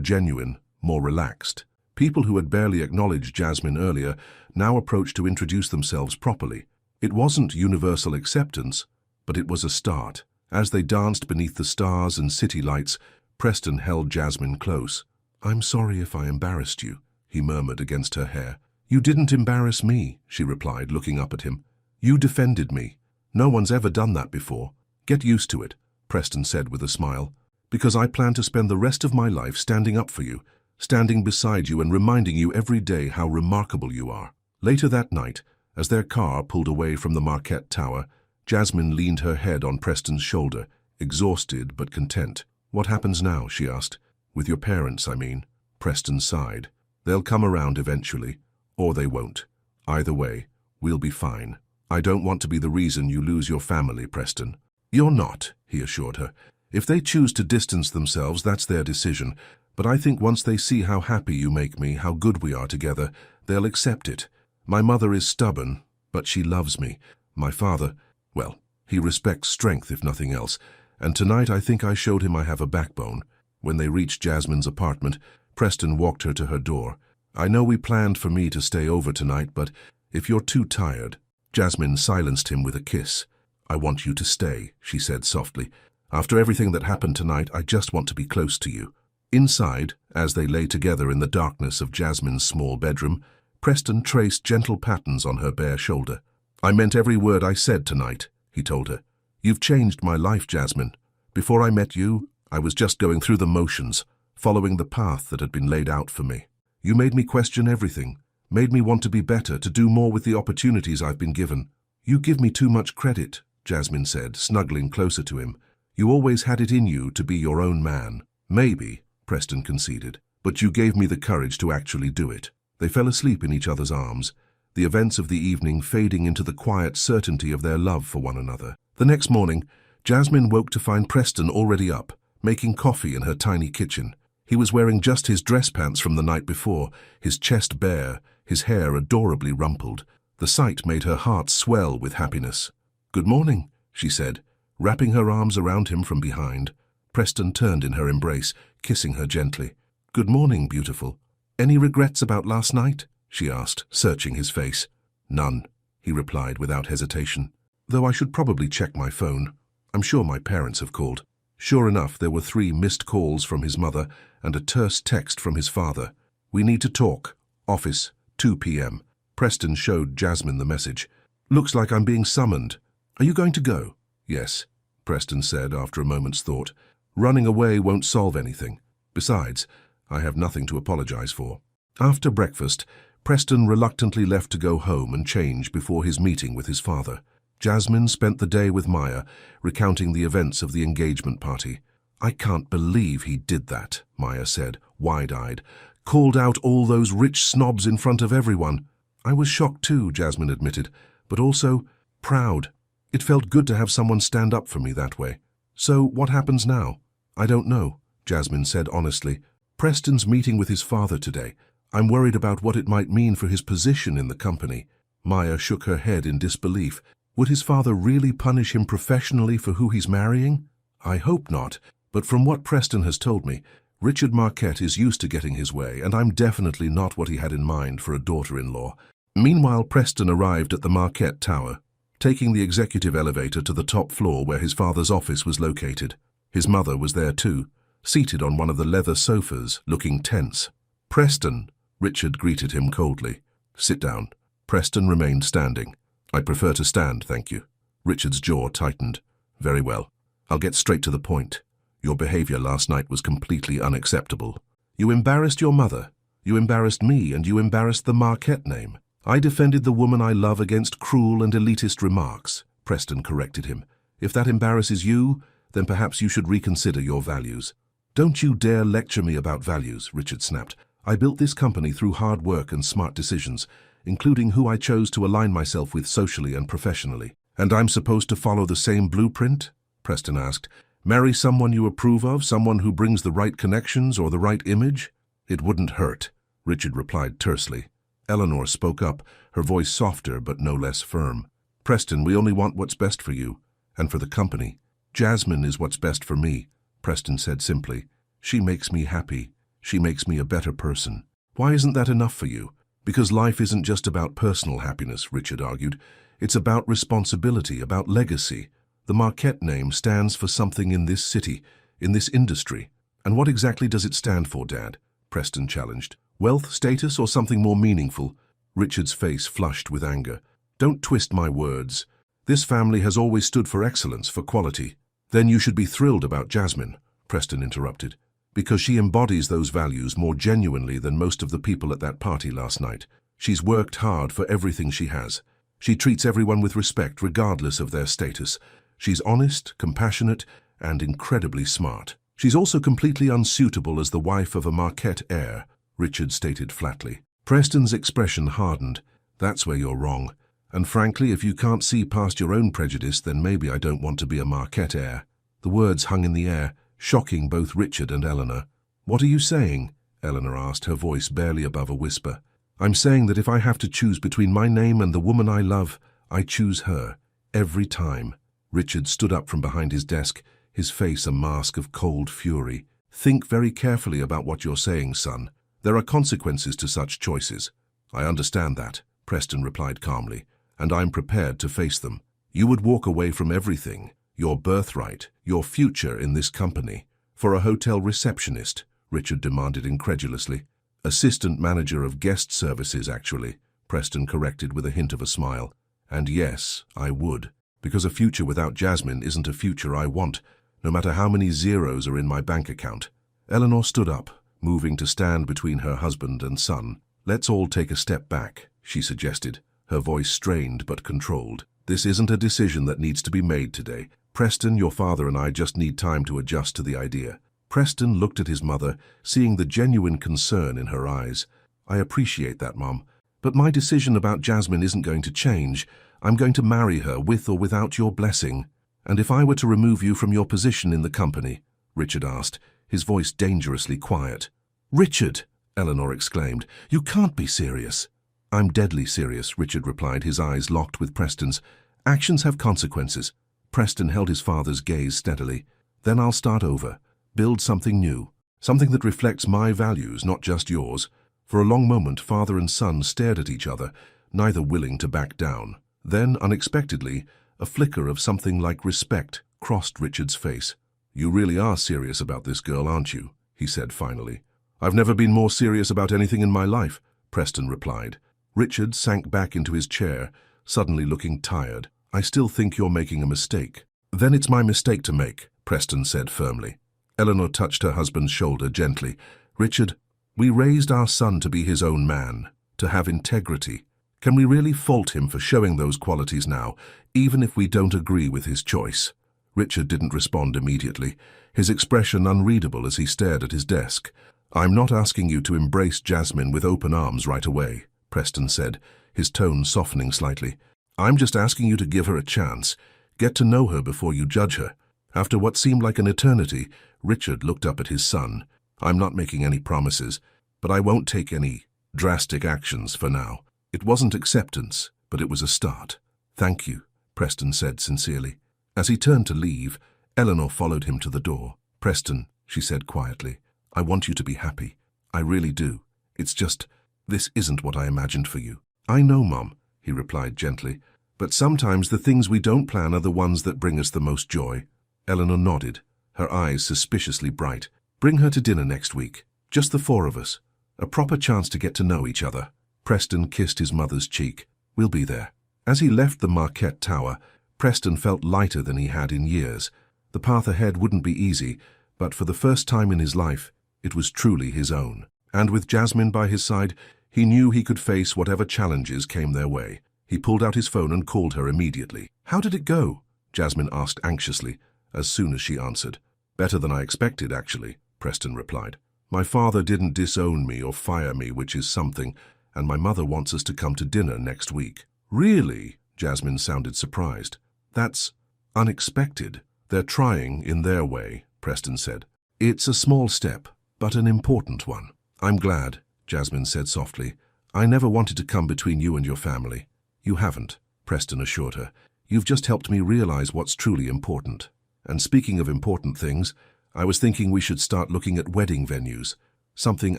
genuine, more relaxed. People who had barely acknowledged Jasmine earlier now approached to introduce themselves properly. It wasn't universal acceptance, but it was a start. As they danced beneath the stars and city lights, Preston held Jasmine close. "I'm sorry if I embarrassed you," he murmured against her hair. "You didn't embarrass me," she replied, looking up at him. "You defended me. No one's ever done that before." "Get used to it," Preston said with a smile, "because I plan to spend the rest of my life standing up for you, standing beside you and reminding you every day how remarkable you are." Later that night, as their car pulled away from the Marquette Tower, Jasmine leaned her head on Preston's shoulder, exhausted but content. "What happens now?" she asked. "With your parents, I mean." Preston sighed. "They'll come around eventually, or they won't. Either way, we'll be fine. I don't want to be the reason you lose your family, Preston." "You're not," he assured her. "If they choose to distance themselves, that's their decision. But I think once they see how happy you make me, how good we are together, they'll accept it. My mother is stubborn, but she loves me. My father, well, he respects strength if nothing else, and tonight I think I showed him I have a backbone." When they reached Jasmine's apartment, Preston walked her to her door. "I know we planned for me to stay over tonight, but if you're too tired..." Jasmine silenced him with a kiss. "I want you to stay," she said softly. "After everything that happened tonight, I just want to be close to you." Inside, as they lay together in the darkness of Jasmine's small bedroom, Preston traced gentle patterns on her bare shoulder. "I meant every word I said tonight," he told her. "You've changed my life, Jasmine. Before I met you, I was just going through the motions, following the path that had been laid out for me. You made me question everything, made me want to be better, to do more with the opportunities I've been given." "You give me too much credit," Jasmine said, snuggling closer to him. "You always had it in you to be your own man." "Maybe," Preston conceded, "but you gave me the courage to actually do it." They fell asleep in each other's arms, the events of the evening fading into the quiet certainty of their love for one another. The next morning, Jasmine woke to find Preston already up, making coffee in her tiny kitchen. He was wearing just his dress pants from the night before, his chest bare, his hair adorably rumpled. The sight made her heart swell with happiness. "Good morning," she said, wrapping her arms around him from behind. Preston turned in her embrace, kissing her gently. "Good morning, beautiful. Any regrets about last night?" she asked, searching his face. "None," he replied without hesitation. "Though I should probably check my phone. I'm sure my parents have called." Sure enough, there were 3 missed calls from his mother and a terse text from his father. "We need to talk. Office, 2 p.m. Preston showed Jasmine the message. "Looks like I'm being summoned. Are you going to go?" "Yes," Preston said after a moment's thought. "Running away won't solve anything. Besides, I have nothing to apologize for." After breakfast, Preston reluctantly left to go home and change before his meeting with his father. Jasmine spent the day with Maya, recounting the events of the engagement party. "I can't believe he did that," Maya said, wide-eyed. "Called out all those rich snobs in front of everyone." "I was shocked too," Jasmine admitted, "but also proud. It felt good to have someone stand up for me that way." "So what happens now?" "I don't know," Jasmine said honestly. "Preston's meeting with his father today. I'm worried about what it might mean for his position in the company." Maya shook her head in disbelief. "Would his father really punish him professionally for who he's marrying?" "I hope not, but from what Preston has told me, Richard Marquette is used to getting his way, and I'm definitely not what he had in mind for a daughter-in-law." Meanwhile, Preston arrived at the Marquette Tower, taking the executive elevator to the top floor where his father's office was located. His mother was there too, seated on one of the leather sofas, looking tense. "Preston," Richard greeted him coldly. "Sit down." Preston remained standing. "I prefer to stand, thank you." Richard's jaw tightened. "Very well. I'll get straight to the point. Your behavior last night was completely unacceptable. You embarrassed your mother, you embarrassed me, and you embarrassed the Marquette name." "I defended the woman I love against cruel and elitist remarks," Preston corrected him. "If that embarrasses you, then perhaps you should reconsider your values." "Don't you dare lecture me about values," Richard snapped. "I built this company through hard work and smart decisions, including who I chose to align myself with socially and professionally." "And I'm supposed to follow the same blueprint?" Preston asked. "Marry someone you approve of, someone who brings the right connections or the right image?" "It wouldn't hurt," Richard replied tersely. Eleanor spoke up, her voice softer but no less firm. "Preston, we only want what's best for you, and for the company." Jasmine is what's best for me, Preston said simply. She makes me happy. She makes me a better person. Why isn't that enough for you? Because life isn't just about personal happiness, Richard argued. It's about responsibility, about legacy. The Marquette name stands for something in this city, in this industry. And what exactly does it stand for, Dad? Preston challenged. Wealth, status, or something more meaningful? Richard's face flushed with anger. Don't twist my words. This family has always stood for excellence, for quality. Then you should be thrilled about Jasmine, Preston interrupted, because she embodies those values more genuinely than most of the people at that party last night. She's worked hard for everything she has. She treats everyone with respect regardless of their status. She's honest, compassionate, and incredibly smart. She's also completely unsuitable as the wife of a Marquette heir, Richard stated flatly. Preston's expression hardened. That's where you're wrong. And frankly, if you can't see past your own prejudice, then maybe I don't want to be a Marquette heir. The words hung in the air, shocking both Richard and Eleanor. What are you saying? Eleanor asked, her voice barely above a whisper. I'm saying that if I have to choose between my name and the woman I love, I choose her. Every time. Richard stood up from behind his desk, his face a mask of cold fury. Think very carefully about what you're saying, son. There are consequences to such choices. I understand that, Preston replied calmly, and I'm prepared to face them. You would walk away from everything, your birthright, your future in this company, for a hotel receptionist, Richard demanded incredulously. Assistant manager of guest services, actually, Preston corrected with a hint of a smile. And yes, I would, because a future without Jasmine isn't a future I want, no matter how many zeros are in my bank account. Eleanor stood up, moving to stand between her husband and son. Let's all take a step back, she suggested, her voice strained but controlled. This isn't a decision that needs to be made today. Preston, your father and I just need time to adjust to the idea. Preston looked at his mother, seeing the genuine concern in her eyes. I appreciate that, Mom. But my decision about Jasmine isn't going to change. I'm going to marry her with or without your blessing. And if I were to remove you from your position in the company? Richard asked, his voice dangerously quiet. Richard! Eleanor exclaimed. You can't be serious. I'm deadly serious, Richard replied, his eyes locked with Preston's. Actions have consequences. Preston held his father's gaze steadily. Then I'll start over. Build something new. Something that reflects my values, not just yours. For a long moment, father and son stared at each other, neither willing to back down. Then, unexpectedly, a flicker of something like respect crossed Richard's face. You really are serious about this girl, aren't you? He said finally. I've never been more serious about anything in my life, Preston replied. Richard sank back into his chair, suddenly looking tired. I still think you're making a mistake. Then it's my mistake to make, Preston said firmly. Eleanor touched her husband's shoulder gently. Richard, we raised our son to be his own man, to have integrity. Can we really fault him for showing those qualities now, even if we don't agree with his choice? Richard didn't respond immediately, his expression unreadable as he stared at his desk. I'm not asking you to embrace Jasmine with open arms right away, Preston said, his tone softening slightly. I'm just asking you to give her a chance. Get to know her before you judge her. After what seemed like an eternity, Richard looked up at his son. I'm not making any promises, but I won't take any drastic actions for now. It wasn't acceptance, but it was a start. Thank you, Preston said sincerely. As he turned to leave, Eleanor followed him to the door. Preston, she said quietly, I want you to be happy. I really do. It's just, this isn't what I imagined for you. I know, Mom, he replied gently, but sometimes the things we don't plan are the ones that bring us the most joy. Eleanor nodded, her eyes suspiciously bright. Bring her to dinner next week. Just the four of us. A proper chance to get to know each other. Preston kissed his mother's cheek. We'll be there. As he left the Marquette Tower, Preston felt lighter than he had in years. The path ahead wouldn't be easy, but for the first time in his life, it was truly his own. And with Jasmine by his side, he knew he could face whatever challenges came their way. He pulled out his phone and called her immediately. How did it go? Jasmine asked anxiously, as soon as she answered. Better than I expected, actually, Preston replied. My father didn't disown me or fire me, which is something, and my mother wants us to come to dinner next week. Really? Jasmine sounded surprised. That's unexpected. They're trying in their way, Preston said. It's a small step, but an important one. I'm glad, Jasmine said softly. I never wanted to come between you and your family. You haven't, Preston assured her. You've just helped me realize what's truly important. And speaking of important things, I was thinking we should start looking at wedding venues. Something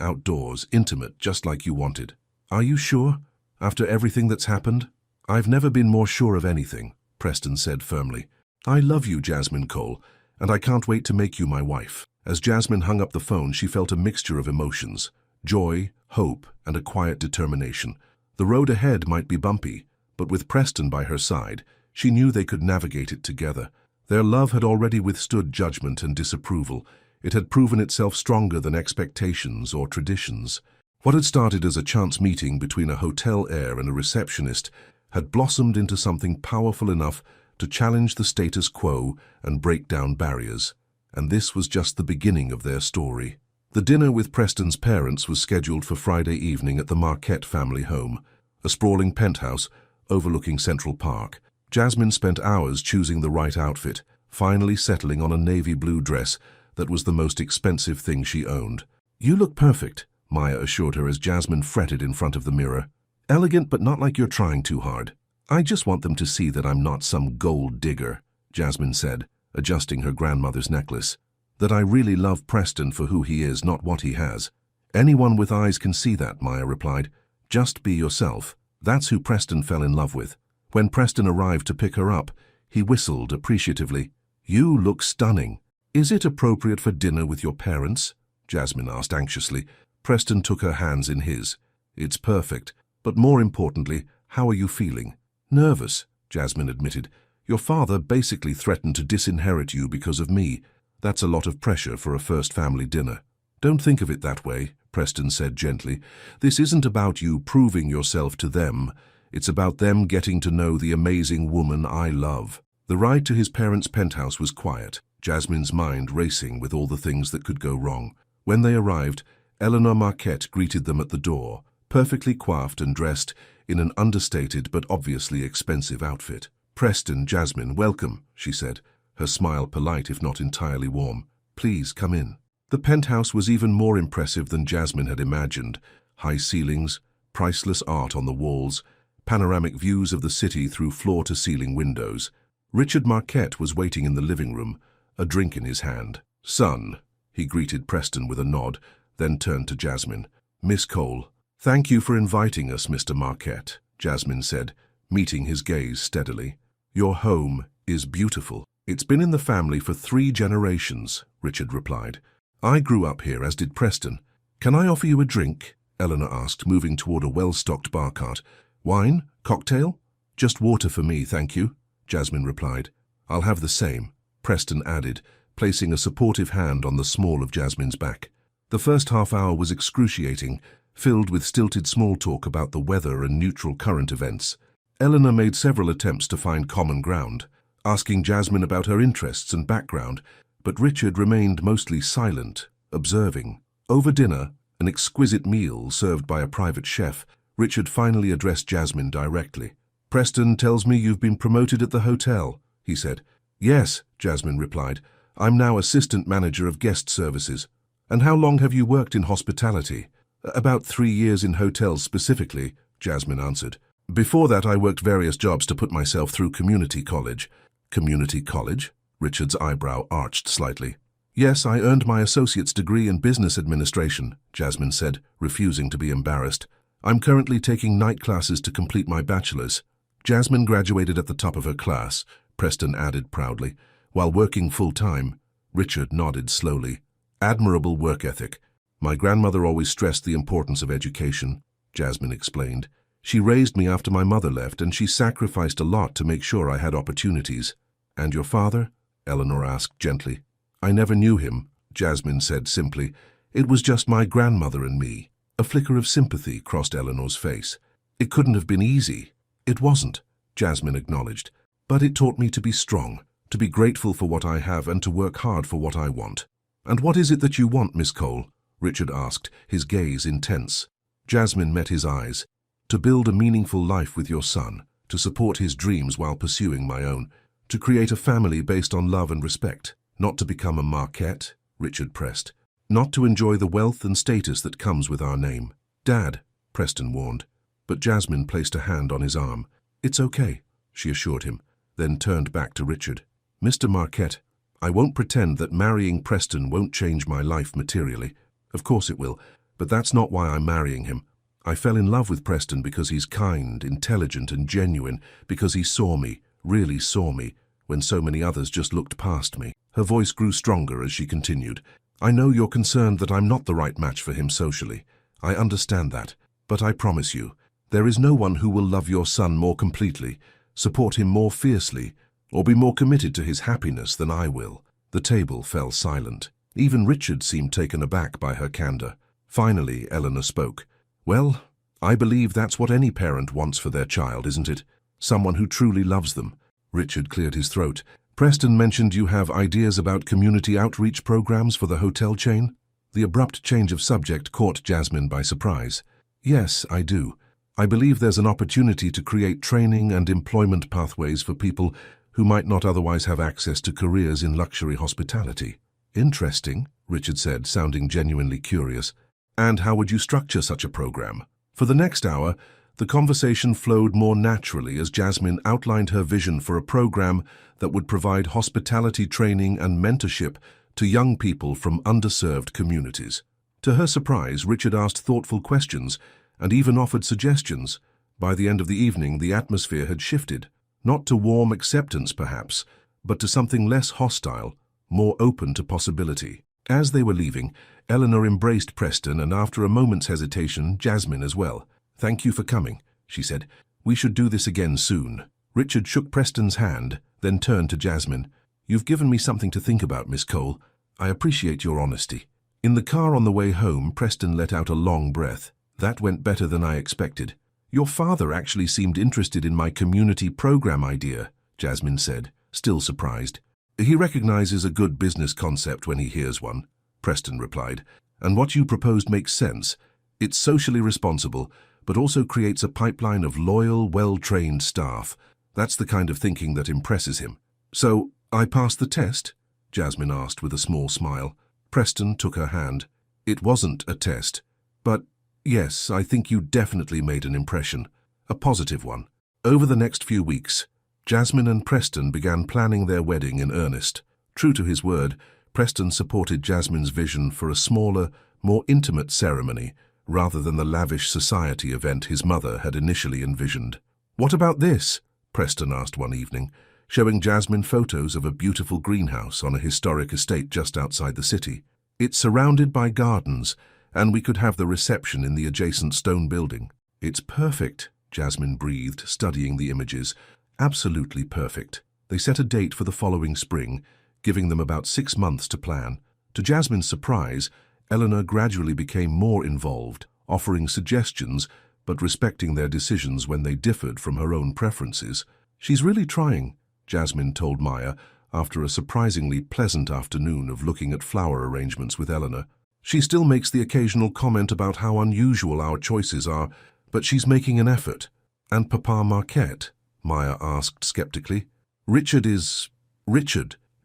outdoors, intimate, just like you wanted. Are you sure? After everything that's happened? I've never been more sure of anything, Preston said firmly. I love you, Jasmine Cole, and I can't wait to make you my wife. As Jasmine hung up the phone, she felt a mixture of emotions. Joy, hope, and a quiet determination. The road ahead might be bumpy, but with Preston by her side, she knew they could navigate it together. Their love had already withstood judgment and disapproval. It had proven itself stronger than expectations or traditions. What had started as a chance meeting between a hotel heir and a receptionist had blossomed into something powerful enough to challenge the status quo and break down barriers. And this was just the beginning of their story. The dinner with Preston's parents was scheduled for Friday evening at the Marquette family home, a sprawling penthouse overlooking Central Park. Jasmine spent hours choosing the right outfit, finally settling on a navy blue dress that was the most expensive thing she owned. "You look perfect," Maya assured her as Jasmine fretted in front of the mirror. "Elegant, but not like you're trying too hard. I just want them to see that I'm not some gold digger," Jasmine said, adjusting her grandmother's necklace. "That I really love Preston for who he is, not what he has." "Anyone with eyes can see that," Maya replied. "Just be yourself." That's who Preston fell in love with. When Preston arrived to pick her up, he whistled appreciatively. "You look stunning." "Is it appropriate for dinner with your parents?" Jasmine asked anxiously. Preston took her hands in his. "It's perfect. But more importantly, how are you feeling?" "Nervous," Jasmine admitted. "Your father basically threatened to disinherit you because of me. That's a lot of pressure for a first family dinner." "Don't think of it that way," Preston said gently. "This isn't about you proving yourself to them. It's about them getting to know the amazing woman I love." The ride to his parents' penthouse was quiet, Jasmine's mind racing with all the things that could go wrong. When they arrived, Eleanor Marquette greeted them at the door, perfectly coiffed and dressed in an understated but obviously expensive outfit. "Preston, Jasmine, welcome," she said, her smile polite if not entirely warm. "Please come in." The penthouse was even more impressive than Jasmine had imagined. High ceilings, priceless art on the walls, panoramic views of the city through floor-to-ceiling windows. Richard Marquette was waiting in the living room, a drink in his hand. "Son," he greeted Preston with a nod, then turned to Jasmine. "Miss Cole." "Thank you for inviting us, Mr. Marquette," Jasmine said, meeting his gaze steadily. "Your home is beautiful." "It's been in the family for 3 generations," Richard replied. "I grew up here, as did Preston." "Can I offer you a drink?" Eleanor asked, moving toward a well-stocked bar cart. "Wine? Cocktail?" "Just water for me, thank you," Jasmine replied. "I'll have the same," Preston added, placing a supportive hand on the small of Jasmine's back. The first half hour was excruciating, filled with stilted small talk about the weather and neutral current events. Eleanor made several attempts to find common ground, asking Jasmine about her interests and background, but Richard remained mostly silent, observing. Over dinner, an exquisite meal served by a private chef, Richard finally addressed Jasmine directly. "Preston tells me you've been promoted at the hotel," he said. "Yes," Jasmine replied. "I'm now assistant manager of guest services." "And how long have you worked in hospitality?" "About 3 years in hotels specifically," Jasmine answered. "Before that I worked various jobs to put myself through community college." "Community college?" Richard's eyebrow arched slightly. "Yes, I earned my associate's degree in business administration," Jasmine said, refusing to be embarrassed. "I'm currently taking night classes to complete my bachelor's." "Jasmine graduated at the top of her class," Preston added proudly. "While working full-time." Richard nodded slowly. "Admirable work ethic. My grandmother always stressed the importance of education," Jasmine explained. "She raised me after my mother left, and she sacrificed a lot to make sure I had opportunities." "And your father?" Eleanor asked gently. "I never knew him," Jasmine said simply. "It was just my grandmother and me." A flicker of sympathy crossed Eleanor's face. "It couldn't have been easy." "It wasn't," Jasmine acknowledged. "But it taught me to be strong, to be grateful for what I have and to work hard for what I want." "And what is it that you want, Miss Cole?" Richard asked, his gaze intense. Jasmine met his eyes. "To build a meaningful life with your son, to support his dreams while pursuing my own, to create a family based on love and respect, not to become a Marquette," Richard pressed. "Not to enjoy the wealth and status that comes with our name." "Dad," Preston warned, but Jasmine placed a hand on his arm. "It's okay," she assured him, then turned back to Richard. "Mr. Marquette, I won't pretend that marrying Preston won't change my life materially. Of course it will, but that's not why I'm marrying him. I fell in love with Preston because he's kind, intelligent and genuine, because he saw me, really saw me, when so many others just looked past me. Her voice grew stronger as she continued. I know you're concerned that I'm not the right match for him socially. I understand that, but I promise you, there is no one who will love your son more completely, support him more fiercely, or be more committed to his happiness than I will. The table fell silent. Even Richard seemed taken aback by her candor. Finally, Eleanor spoke. Well, I believe that's what any parent wants for their child, isn't it? Someone who truly loves them. Richard cleared his throat. Preston mentioned you have ideas about community outreach programs for the hotel chain? The abrupt change of subject caught Jasmine by surprise. Yes, I do. I believe there's an opportunity to create training and employment pathways for people who might not otherwise have access to careers in luxury hospitality. Interesting, Richard said, sounding genuinely curious. And how would you structure such a program? For the next hour, the conversation flowed more naturally as Jasmine outlined her vision for a program that would provide hospitality training and mentorship to young people from underserved communities. To her surprise, Richard asked thoughtful questions and even offered suggestions. By the end of the evening, the atmosphere had shifted, not to warm acceptance perhaps, but to something less hostile, more open to possibility. As they were leaving, Eleanor embraced Preston and after a moment's hesitation, Jasmine as well. Thank you for coming, she said. We should do this again soon. Richard shook Preston's hand, then turned to Jasmine. You've given me something to think about, Miss Cole. I appreciate your honesty. In the car on the way home, Preston let out a long breath. That went better than I expected. Your father actually seemed interested in my community program idea, Jasmine said, still surprised. He recognizes a good business concept when he hears one, Preston replied. And what you proposed makes sense. It's socially responsible, but also creates a pipeline of loyal, well-trained staff. That's the kind of thinking that impresses him. So, I passed the test? Jasmine asked with a small smile. Preston took her hand. It wasn't a test, but yes, I think you definitely made an impression, a positive one. Over the next few weeks, Jasmine and Preston began planning their wedding in earnest. True to his word, Preston supported Jasmine's vision for a smaller, more intimate ceremony, rather than the lavish society event his mother had initially envisioned. What about this? Preston asked one evening, showing Jasmine photos of a beautiful greenhouse on a historic estate just outside the city. It's surrounded by gardens, and we could have the reception in the adjacent stone building. It's perfect, Jasmine breathed, studying the images. Absolutely perfect. They set a date for the following spring, giving them about 6 months to plan. To Jasmine's surprise, Eleanor gradually became more involved, offering suggestions, but respecting their decisions when they differed from her own preferences. She's really trying, Jasmine told Maya, after a surprisingly pleasant afternoon of looking at flower arrangements with Eleanor. She still makes the occasional comment about how unusual our choices are, but she's making an effort. And Papa Marquette? Maya asked skeptically. Richard,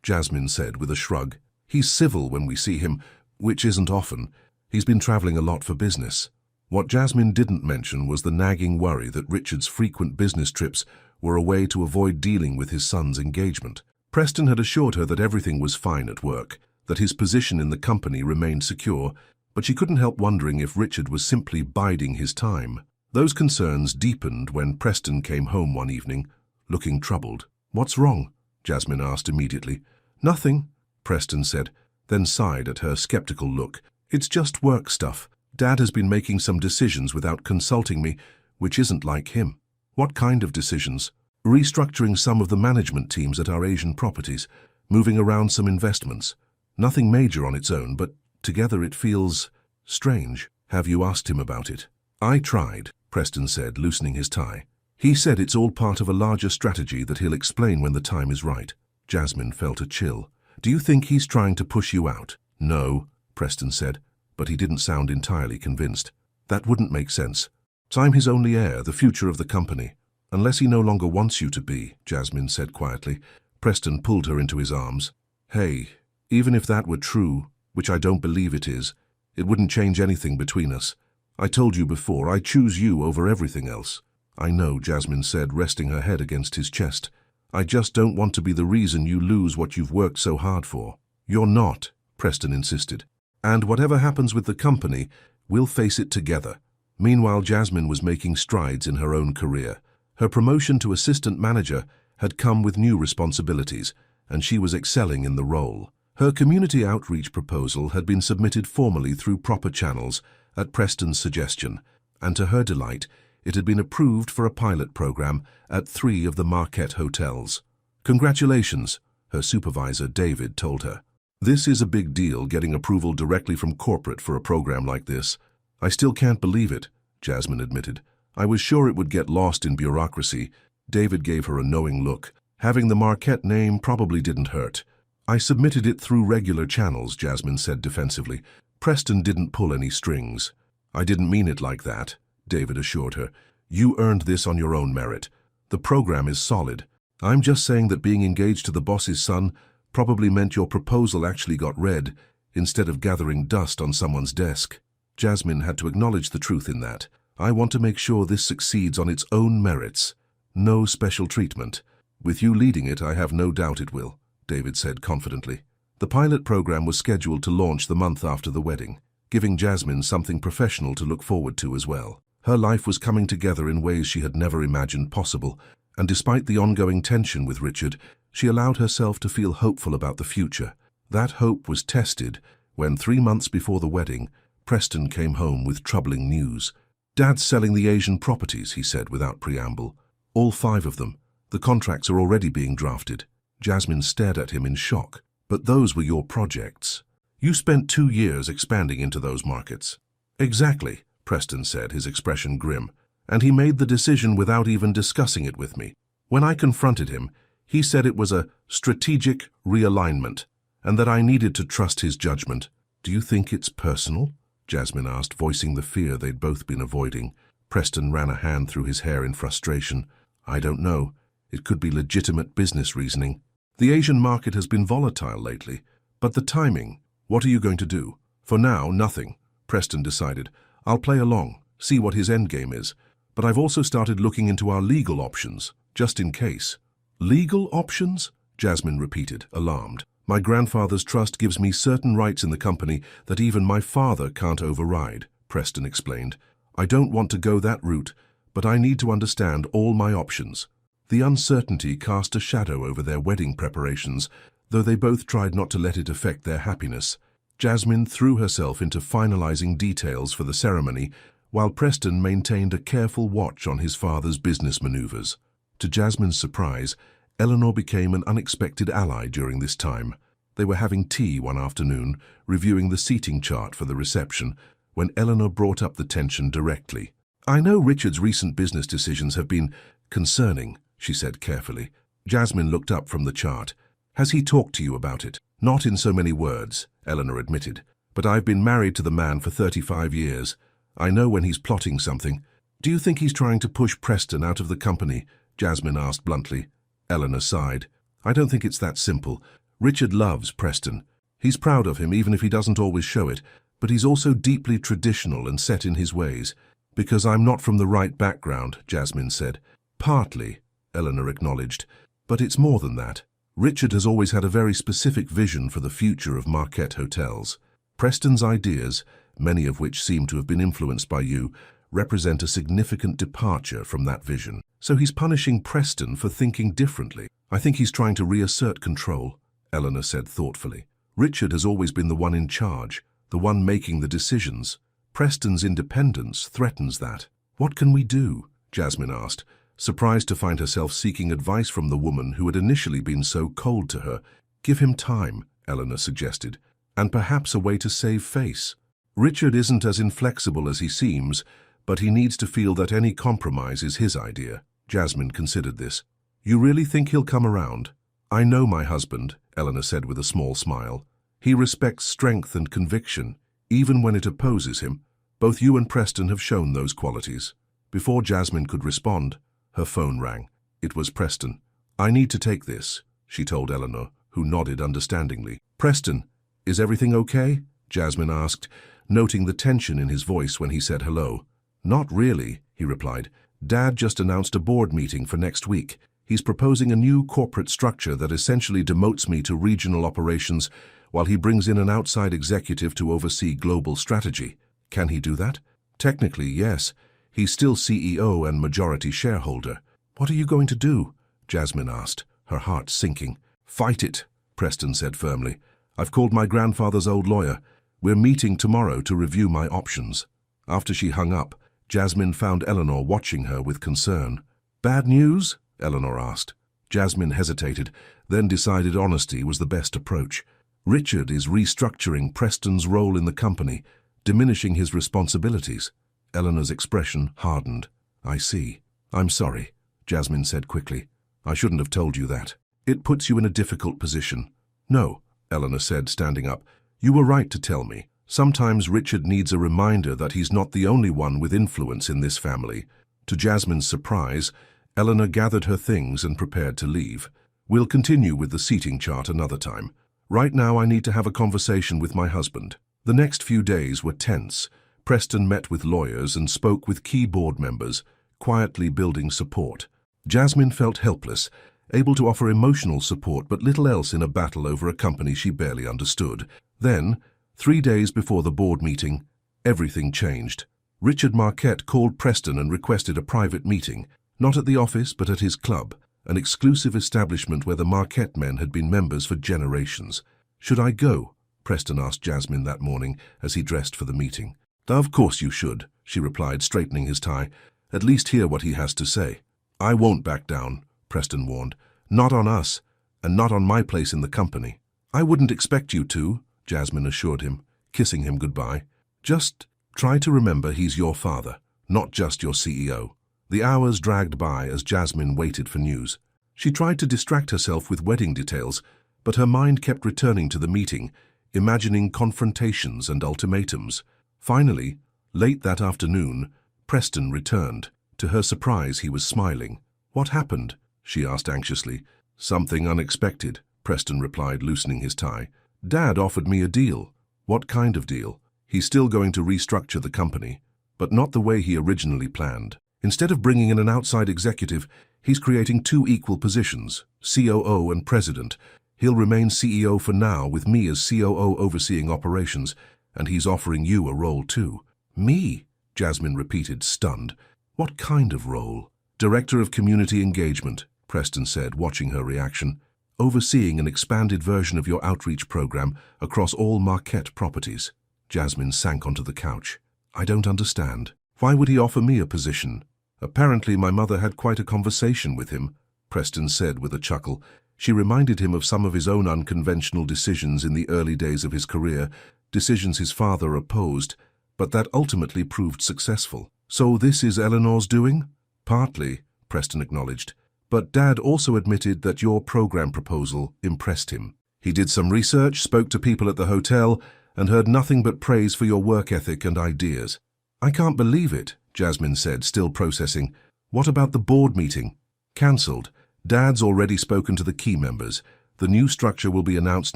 Jasmine said with a shrug. He's civil when we see him, which isn't often. He's been traveling a lot for business. What Jasmine didn't mention was the nagging worry that Richard's frequent business trips were a way to avoid dealing with his son's engagement. Preston had assured her that everything was fine at work, that his position in the company remained secure, but she couldn't help wondering if Richard was simply biding his time. Those concerns deepened when Preston came home one evening, looking troubled. What's wrong? Jasmine asked immediately. Nothing, Preston said, then sighed at her skeptical look. It's just work stuff. Dad has been making some decisions without consulting me, which isn't like him. What kind of decisions? Restructuring some of the management teams at our Asian properties, moving around some investments. Nothing major on its own, but together it feels strange. Have you asked him about it? I tried, Preston said, loosening his tie. He said it's all part of a larger strategy that he'll explain when the time is right. Jasmine felt a chill. Do you think he's trying to push you out? No, Preston said, but he didn't sound entirely convinced. That wouldn't make sense. I'm his only heir, the future of the company. Unless he no longer wants you to be, Jasmine said quietly. Preston pulled her into his arms. Hey, even if that were true, which I don't believe it is, it wouldn't change anything between us. I told you before, I choose you over everything else. I know, Jasmine said, resting her head against his chest. I just don't want to be the reason you lose what you've worked so hard for. You're not, Preston insisted. And whatever happens with the company, we'll face it together. Meanwhile, Jasmine was making strides in her own career. Her promotion to assistant manager had come with new responsibilities, and she was excelling in the role. Her community outreach proposal had been submitted formally through proper channels at Preston's suggestion, and to her delight, it had been approved for a pilot program at 3 of the Marquette hotels. Congratulations, her supervisor David told her. This is a big deal, getting approval directly from corporate for a program like this. I still can't believe it, Jasmine admitted. I was sure it would get lost in bureaucracy. David gave her a knowing look. Having the Marquette name probably didn't hurt. I submitted it through regular channels, Jasmine said defensively. Preston didn't pull any strings. I didn't mean it like that, David assured her. You earned this on your own merit. The program is solid. I'm just saying that being engaged to the boss's son probably meant your proposal actually got read, instead of gathering dust on someone's desk. Jasmine had to acknowledge the truth in that. I want to make sure this succeeds on its own merits. No special treatment. With you leading it, I have no doubt it will, David said confidently. The pilot program was scheduled to launch the month after the wedding, giving Jasmine something professional to look forward to as well. Her life was coming together in ways she had never imagined possible, and despite the ongoing tension with Richard, she allowed herself to feel hopeful about the future. That hope was tested when 3 months before the wedding, Preston came home with troubling news. Dad's selling the Asian properties, he said without preamble. All 5 of them. The contracts are already being drafted. Jasmine stared at him in shock. But those were your projects. You spent 2 years expanding into those markets. Exactly, Preston said, his expression grim. And he made the decision without even discussing it with me. When I confronted him, he said it was a strategic realignment, and that I needed to trust his judgment. Do you think it's personal? Jasmine asked, voicing the fear they'd both been avoiding. Preston ran a hand through his hair in frustration. I don't know. It could be legitimate business reasoning. The Asian market has been volatile lately, but the timing. What are you going to do? For now, nothing, Preston decided. I'll play along, see what his endgame is. But I've also started looking into our legal options, just in case. Legal options? Jasmine repeated, alarmed. My grandfather's trust gives me certain rights in the company that even my father can't override, Preston explained. I don't want to go that route, but I need to understand all my options. The uncertainty cast a shadow over their wedding preparations, though they both tried not to let it affect their happiness. Jasmine threw herself into finalizing details for the ceremony, while Preston maintained a careful watch on his father's business maneuvers. To Jasmine's surprise, Eleanor became an unexpected ally during this time. They were having tea one afternoon, reviewing the seating chart for the reception, when Eleanor brought up the tension directly. I know Richard's recent business decisions have been concerning, she said carefully. Jasmine looked up from the chart. Has he talked to you about it? Not in so many words, Eleanor admitted. But I've been married to the man for 35 years. I know when he's plotting something. Do you think he's trying to push Preston out of the company? Jasmine asked bluntly. Eleanor sighed. I don't think it's that simple. Richard loves Preston. He's proud of him even if he doesn't always show it, but he's also deeply traditional and set in his ways. Because I'm not from the right background, Jasmine said. Partly, Eleanor acknowledged, but it's more than that. Richard has always had a very specific vision for the future of Marquette hotels. Preston's ideas, many of which seem to have been influenced by you, represent a significant departure from that vision. So he's punishing Preston for thinking differently. I think he's trying to reassert control, Eleanor said thoughtfully. Richard has always been the one in charge, the one making the decisions. Preston's independence threatens that. What can we do? Jasmine asked, surprised to find herself seeking advice from the woman who had initially been so cold to her. Give him time, Eleanor suggested, and perhaps a way to save face. Richard isn't as inflexible as he seems, but he needs to feel that any compromise is his idea. Jasmine considered this. You really think he'll come around? I know my husband, Eleanor said with a small smile. He respects strength and conviction, even when it opposes him. Both you and Preston have shown those qualities. Before Jasmine could respond, her phone rang. It was Preston. I need to take this, she told Eleanor, who nodded understandingly. Preston, is everything okay? Jasmine asked, noting the tension in his voice when he said hello. Not really, he replied. Dad just announced a board meeting for next week. He's proposing a new corporate structure that essentially demotes me to regional operations while he brings in an outside executive to oversee global strategy. Can he do that? Technically, yes. He's still CEO and majority shareholder. What are you going to do? Jasmine asked, her heart sinking. Fight it, Preston said firmly. I've called my grandfather's old lawyer. We're meeting tomorrow to review my options. After she hung up, Jasmine found Eleanor watching her with concern. Bad news? Eleanor asked. Jasmine hesitated, then decided honesty was the best approach. Richard is restructuring Preston's role in the company, diminishing his responsibilities. Eleanor's expression hardened. I see. I'm sorry, Jasmine said quickly. I shouldn't have told you that. It puts you in a difficult position. No, Eleanor said, standing up. You were right to tell me. Sometimes Richard needs a reminder that he's not the only one with influence in this family. To Jasmine's surprise, Eleanor gathered her things and prepared to leave. We'll continue with the seating chart another time. Right now I need to have a conversation with my husband. The next few days were tense. Preston met with lawyers and spoke with key board members, quietly building support. Jasmine felt helpless, able to offer emotional support but little else in a battle over a company she barely understood. Then, 3 days before the board meeting, everything changed. Richard Marquette called Preston and requested a private meeting, not at the office but at his club, an exclusive establishment where the Marquette men had been members for generations. Should I go? Preston asked Jasmine that morning as he dressed for the meeting. Of course you should, she replied, straightening his tie. At least hear what he has to say. I won't back down, Preston warned. Not on us, and not on my place in the company. I wouldn't expect you to, Jasmine assured him, kissing him goodbye. Just try to remember he's your father, not just your CEO. The hours dragged by as Jasmine waited for news. She tried to distract herself with wedding details, but her mind kept returning to the meeting, imagining confrontations and ultimatums. Finally, late that afternoon, Preston returned. To her surprise, he was smiling. What happened? She asked anxiously. Something unexpected, Preston replied, loosening his tie. Dad offered me a deal. What kind of deal? He's still going to restructure the company, but not the way he originally planned. Instead of bringing in an outside executive, he's creating 2 equal positions, COO and president. He'll remain CEO for now, with me as COO overseeing operations, and he's offering you a role too. Me? Jasmine repeated, stunned. What kind of role? Director of Community Engagement, Preston said, watching her reaction. Overseeing an expanded version of your outreach program across all Marquette properties. Jasmine sank onto the couch. I don't understand. Why would he offer me a position? Apparently my mother had quite a conversation with him, Preston said with a chuckle. She reminded him of some of his own unconventional decisions in the early days of his career, decisions his father opposed, but that ultimately proved successful. So this is Eleanor's doing? Partly, Preston acknowledged. But Dad also admitted that your program proposal impressed him. He did some research, spoke to people at the hotel, and heard nothing but praise for your work ethic and ideas. I can't believe it, Jasmine said, still processing. What about the board meeting? Cancelled. Dad's already spoken to the key members. The new structure will be announced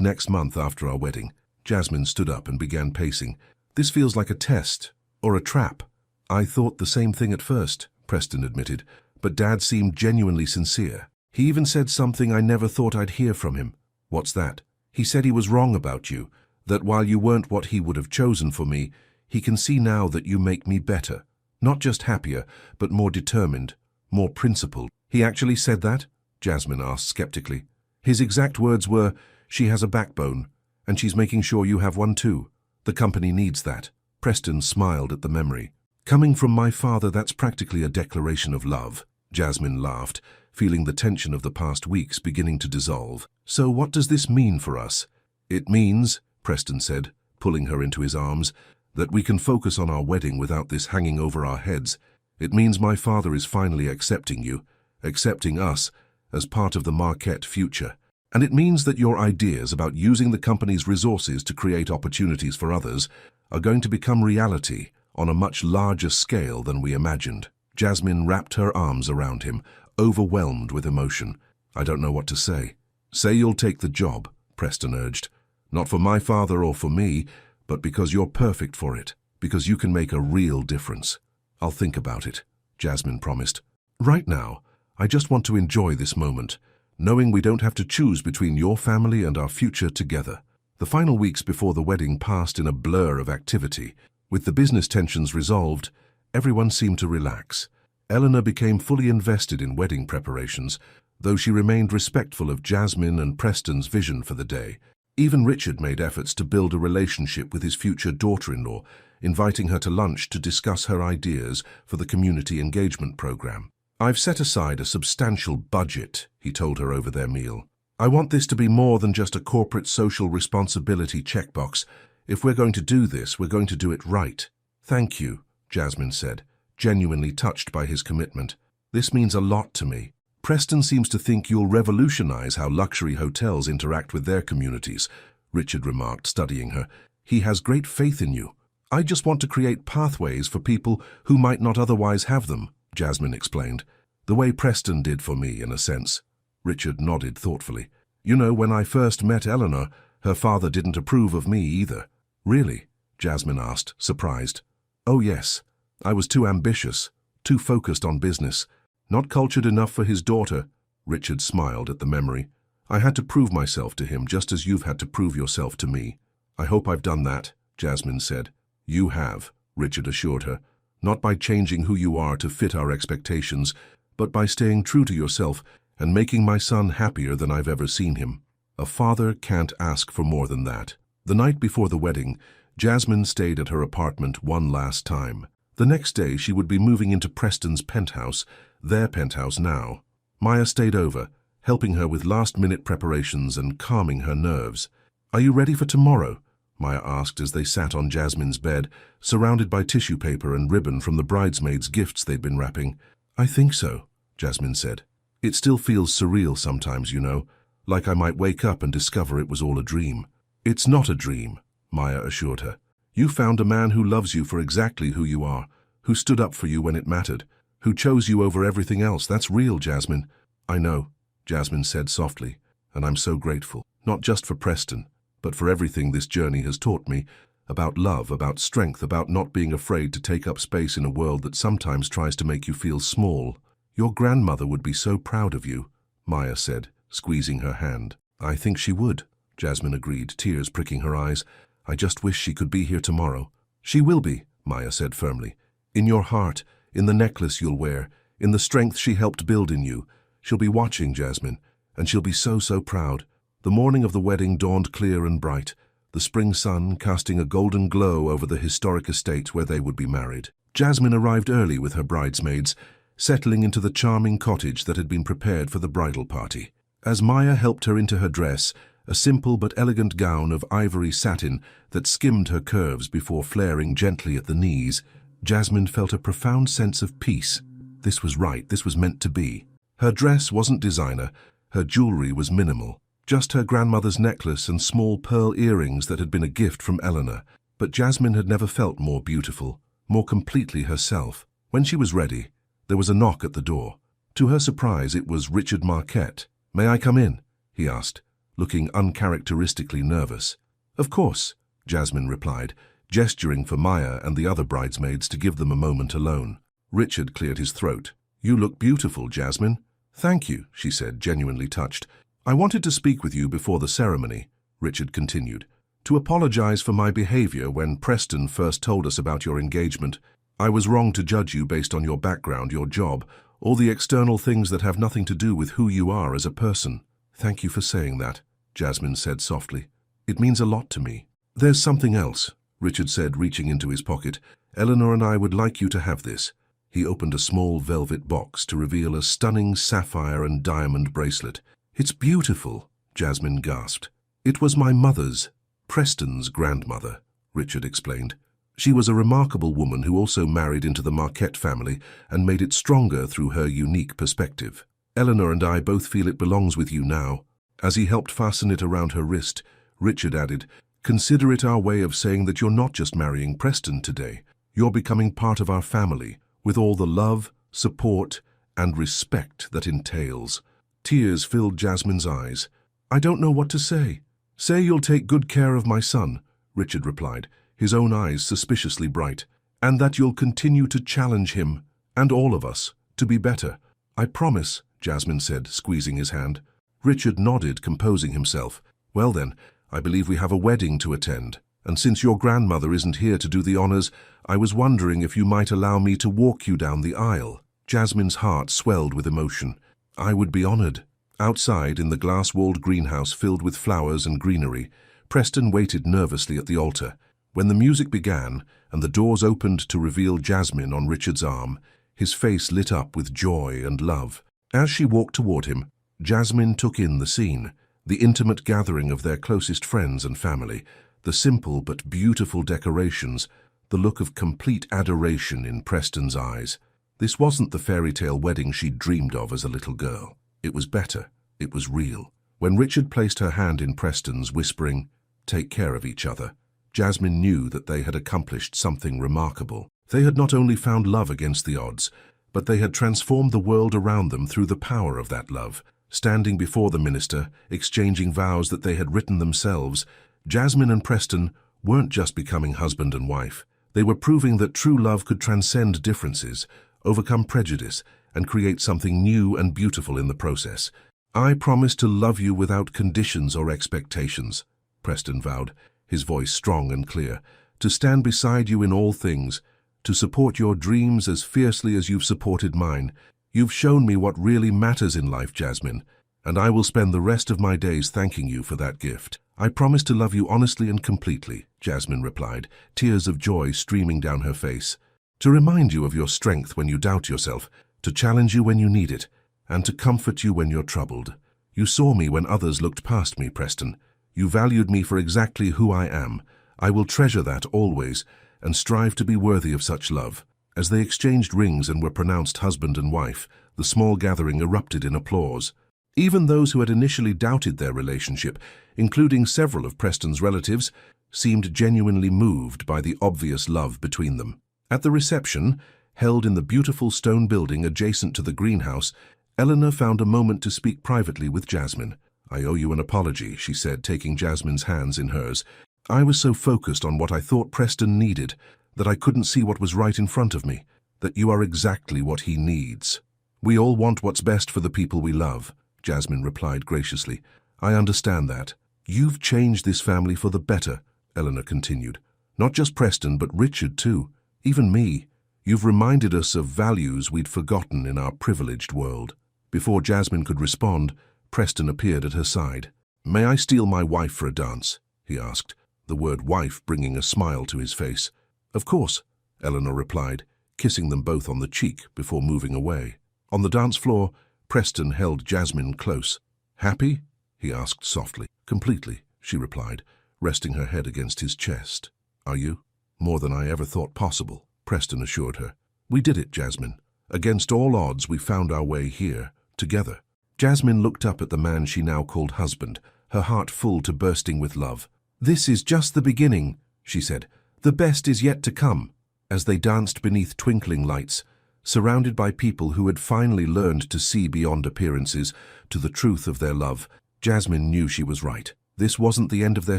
next month after our wedding. Jasmine stood up and began pacing. This feels like a test, or a trap. I thought the same thing at first, Preston admitted, but Dad seemed genuinely sincere. He even said something I never thought I'd hear from him. What's that? He said he was wrong about you, that while you weren't what he would have chosen for me, he can see now that you make me better. Not just happier, but more determined, more principled. He actually said that? Jasmine asked skeptically. His exact words were, she has a backbone, and she's making sure you have one too. The company needs that. Preston smiled at the memory. Coming from my father, that's practically a declaration of love. Jasmine laughed, feeling the tension of the past weeks beginning to dissolve. So what does this mean for us? It means, Preston said, pulling her into his arms, that we can focus on our wedding without this hanging over our heads. It means my father is finally accepting you, accepting us, as part of the Marquette future. And it means that your ideas about using the company's resources to create opportunities for others are going to become reality on a much larger scale than we imagined. Jasmine wrapped her arms around him, overwhelmed with emotion. I don't know what to say. Say you'll take the job, Preston urged. Not for my father or for me, but because you're perfect for it, because you can make a real difference. I'll think about it, Jasmine promised. Right now, I just want to enjoy this moment, knowing we don't have to choose between your family and our future together. The final weeks before the wedding passed in a blur of activity. With the business tensions resolved, everyone seemed to relax. Eleanor became fully invested in wedding preparations, though she remained respectful of Jasmine and Preston's vision for the day. Even Richard made efforts to build a relationship with his future daughter-in-law, inviting her to lunch to discuss her ideas for the community engagement program. "I've set aside a substantial budget," he told her over their meal. "I want this to be more than just a corporate social responsibility checkbox. If we're going to do this, we're going to do it right." "Thank you," Jasmine said, genuinely touched by his commitment. "This means a lot to me. Preston seems to think you'll revolutionize how luxury hotels interact with their communities," Richard remarked, studying her. "He has great faith in you." "I just want to create pathways for people who might not otherwise have them," Jasmine explained. "The way Preston did for me, in a sense." Richard nodded thoughtfully. "You know, when I first met Eleanor, her father didn't approve of me either." "Really?" Jasmine asked, surprised. "Oh yes. I was too ambitious, too focused on business. Not cultured enough for his daughter." Richard smiled at the memory. "I had to prove myself to him just as you've had to prove yourself to me." "I hope I've done that," Jasmine said. "You have," Richard assured her. "Not by changing who you are to fit our expectations, but by staying true to yourself and making my son happier than I've ever seen him. A father can't ask for more than that." The night before the wedding, Jasmine stayed at her apartment one last time. The next day she would be moving into Preston's penthouse, their penthouse now. Maya stayed over, helping her with last-minute preparations and calming her nerves. "Are you ready for tomorrow?" Maya asked as they sat on Jasmine's bed, surrounded by tissue paper and ribbon from the bridesmaids' gifts they'd been wrapping. "I think so," Jasmine said. "It still feels surreal sometimes, you know, like I might wake up and discover it was all a dream." "It's not a dream," Maya assured her. "You found a man who loves you for exactly who you are, who stood up for you when it mattered, who chose you over everything else. That's real, Jasmine." "I know," Jasmine said softly, "and I'm so grateful. Not just for Preston, but for everything this journey has taught me, about love, about strength, about not being afraid to take up space in a world that sometimes tries to make you feel small." "Your grandmother would be so proud of you," Maya said, squeezing her hand. "I think she would," Jasmine agreed, tears pricking her eyes. "I just wish she could be here tomorrow." "She will be," Maya said firmly. "In your heart, in the necklace you'll wear, in the strength she helped build in you. She'll be watching, Jasmine, and she'll be so, so proud." The morning of the wedding dawned clear and bright, the spring sun casting a golden glow over the historic estate where they would be married. Jasmine arrived early with her bridesmaids, settling into the charming cottage that had been prepared for the bridal party. As Maya helped her into her dress, a simple but elegant gown of ivory satin that skimmed her curves before flaring gently at the knees, Jasmine felt a profound sense of peace. This was right, this was meant to be. Her dress wasn't designer, her jewelry was minimal. Just her grandmother's necklace and small pearl earrings that had been a gift from Eleanor. But Jasmine had never felt more beautiful, more completely herself. When she was ready, there was a knock at the door. To her surprise, it was Richard Marquette. "May I come in?" he asked, looking uncharacteristically nervous. "Of course," Jasmine replied, gesturing for Maya and the other bridesmaids to give them a moment alone. Richard cleared his throat. "You look beautiful, Jasmine." "Thank you," she said, genuinely touched. "I wanted to speak with you before the ceremony," Richard continued, "to apologize for my behavior when Preston first told us about your engagement. I was wrong to judge you based on your background, your job, all the external things that have nothing to do with who you are as a person." "Thank you for saying that," Jasmine said softly. "It means a lot to me." "There's something else," Richard said, reaching into his pocket. "Eleanor and I would like you to have this." He opened a small velvet box to reveal a stunning sapphire and diamond bracelet. "It's beautiful," Jasmine gasped. "It was my mother's, Preston's grandmother," Richard explained. "She was a remarkable woman who also married into the Marquette family and made it stronger through her unique perspective. Eleanor and I both feel it belongs with you now." As he helped fasten it around her wrist, Richard added, "Consider it our way of saying that you're not just marrying Preston today. You're becoming part of our family, with all the love, support, and respect that entails." Tears filled Jasmine's eyes. "I don't know what to say." "Say you'll take good care of my son," Richard replied, his own eyes suspiciously bright, "and that you'll continue to challenge him, and all of us, to be better. "I promise," Jasmine said, squeezing his hand. Richard nodded, composing himself. "Well then, I believe we have a wedding to attend. And since your grandmother isn't here to do the honors, I was wondering if you might allow me to walk you down the aisle." Jasmine's heart swelled with emotion. "I would be honored." Outside, in the glass-walled greenhouse filled with flowers and greenery, Preston waited nervously at the altar. When the music began and the doors opened to reveal Jasmine on Richard's arm, his face lit up with joy and love. As she walked toward him, Jasmine took in the scene, the intimate gathering of their closest friends and family, the simple but beautiful decorations, the look of complete adoration in Preston's eyes. This wasn't the fairy tale wedding she'd dreamed of as a little girl. It was better. It was real. When Richard placed her hand in Preston's, whispering, "Take care of each other," Jasmine knew that they had accomplished something remarkable. They had not only found love against the odds, but they had transformed the world around them through the power of that love. Standing before the minister, exchanging vows that they had written themselves, Jasmine and Preston weren't just becoming husband and wife. They were proving that true love could transcend differences, overcome prejudice, and create something new and beautiful in the process. "I promise to love you without conditions or expectations," Preston vowed, his voice strong and clear, "to stand beside you in all things, to support your dreams as fiercely as you've supported mine. You've shown me what really matters in life, Jasmine, and I will spend the rest of my days thanking you for that gift." "I promise to love you honestly and completely," Jasmine replied, tears of joy streaming down her face. "To remind you of your strength when you doubt yourself, to challenge you when you need it, and to comfort you when you're troubled. You saw me when others looked past me, Preston. You valued me for exactly who I am. I will treasure that always, and strive to be worthy of such love." As they exchanged rings and were pronounced husband and wife, the small gathering erupted in applause. Even those who had initially doubted their relationship, including several of Preston's relatives, seemed genuinely moved by the obvious love between them. At the reception, held in the beautiful stone building adjacent to the greenhouse, Eleanor found a moment to speak privately with Jasmine. "I owe you an apology," she said, taking Jasmine's hands in hers. "I was so focused on what I thought Preston needed that I couldn't see what was right in front of me, that you are exactly what he needs." "We all want what's best for the people we love," Jasmine replied graciously. "I understand that." "You've changed this family for the better," Eleanor continued. "Not just Preston, but Richard too. Even me. You've reminded us of values we'd forgotten in our privileged world." Before Jasmine could respond, Preston appeared at her side. "May I steal my wife for a dance?" he asked, the word wife bringing a smile to his face. "Of course," Eleanor replied, kissing them both on the cheek before moving away. On the dance floor, Preston held Jasmine close. "Happy?" he asked softly. "Completely," she replied, resting her head against his chest. "Are you?" "More than I ever thought possible," Preston assured her. "We did it, Jasmine. Against all odds, we found our way here, together." Jasmine looked up at the man she now called husband, her heart full to bursting with love. "This is just the beginning," she said. "The best is yet to come." As they danced beneath twinkling lights, surrounded by people who had finally learned to see beyond appearances to the truth of their love, Jasmine knew she was right. This wasn't the end of their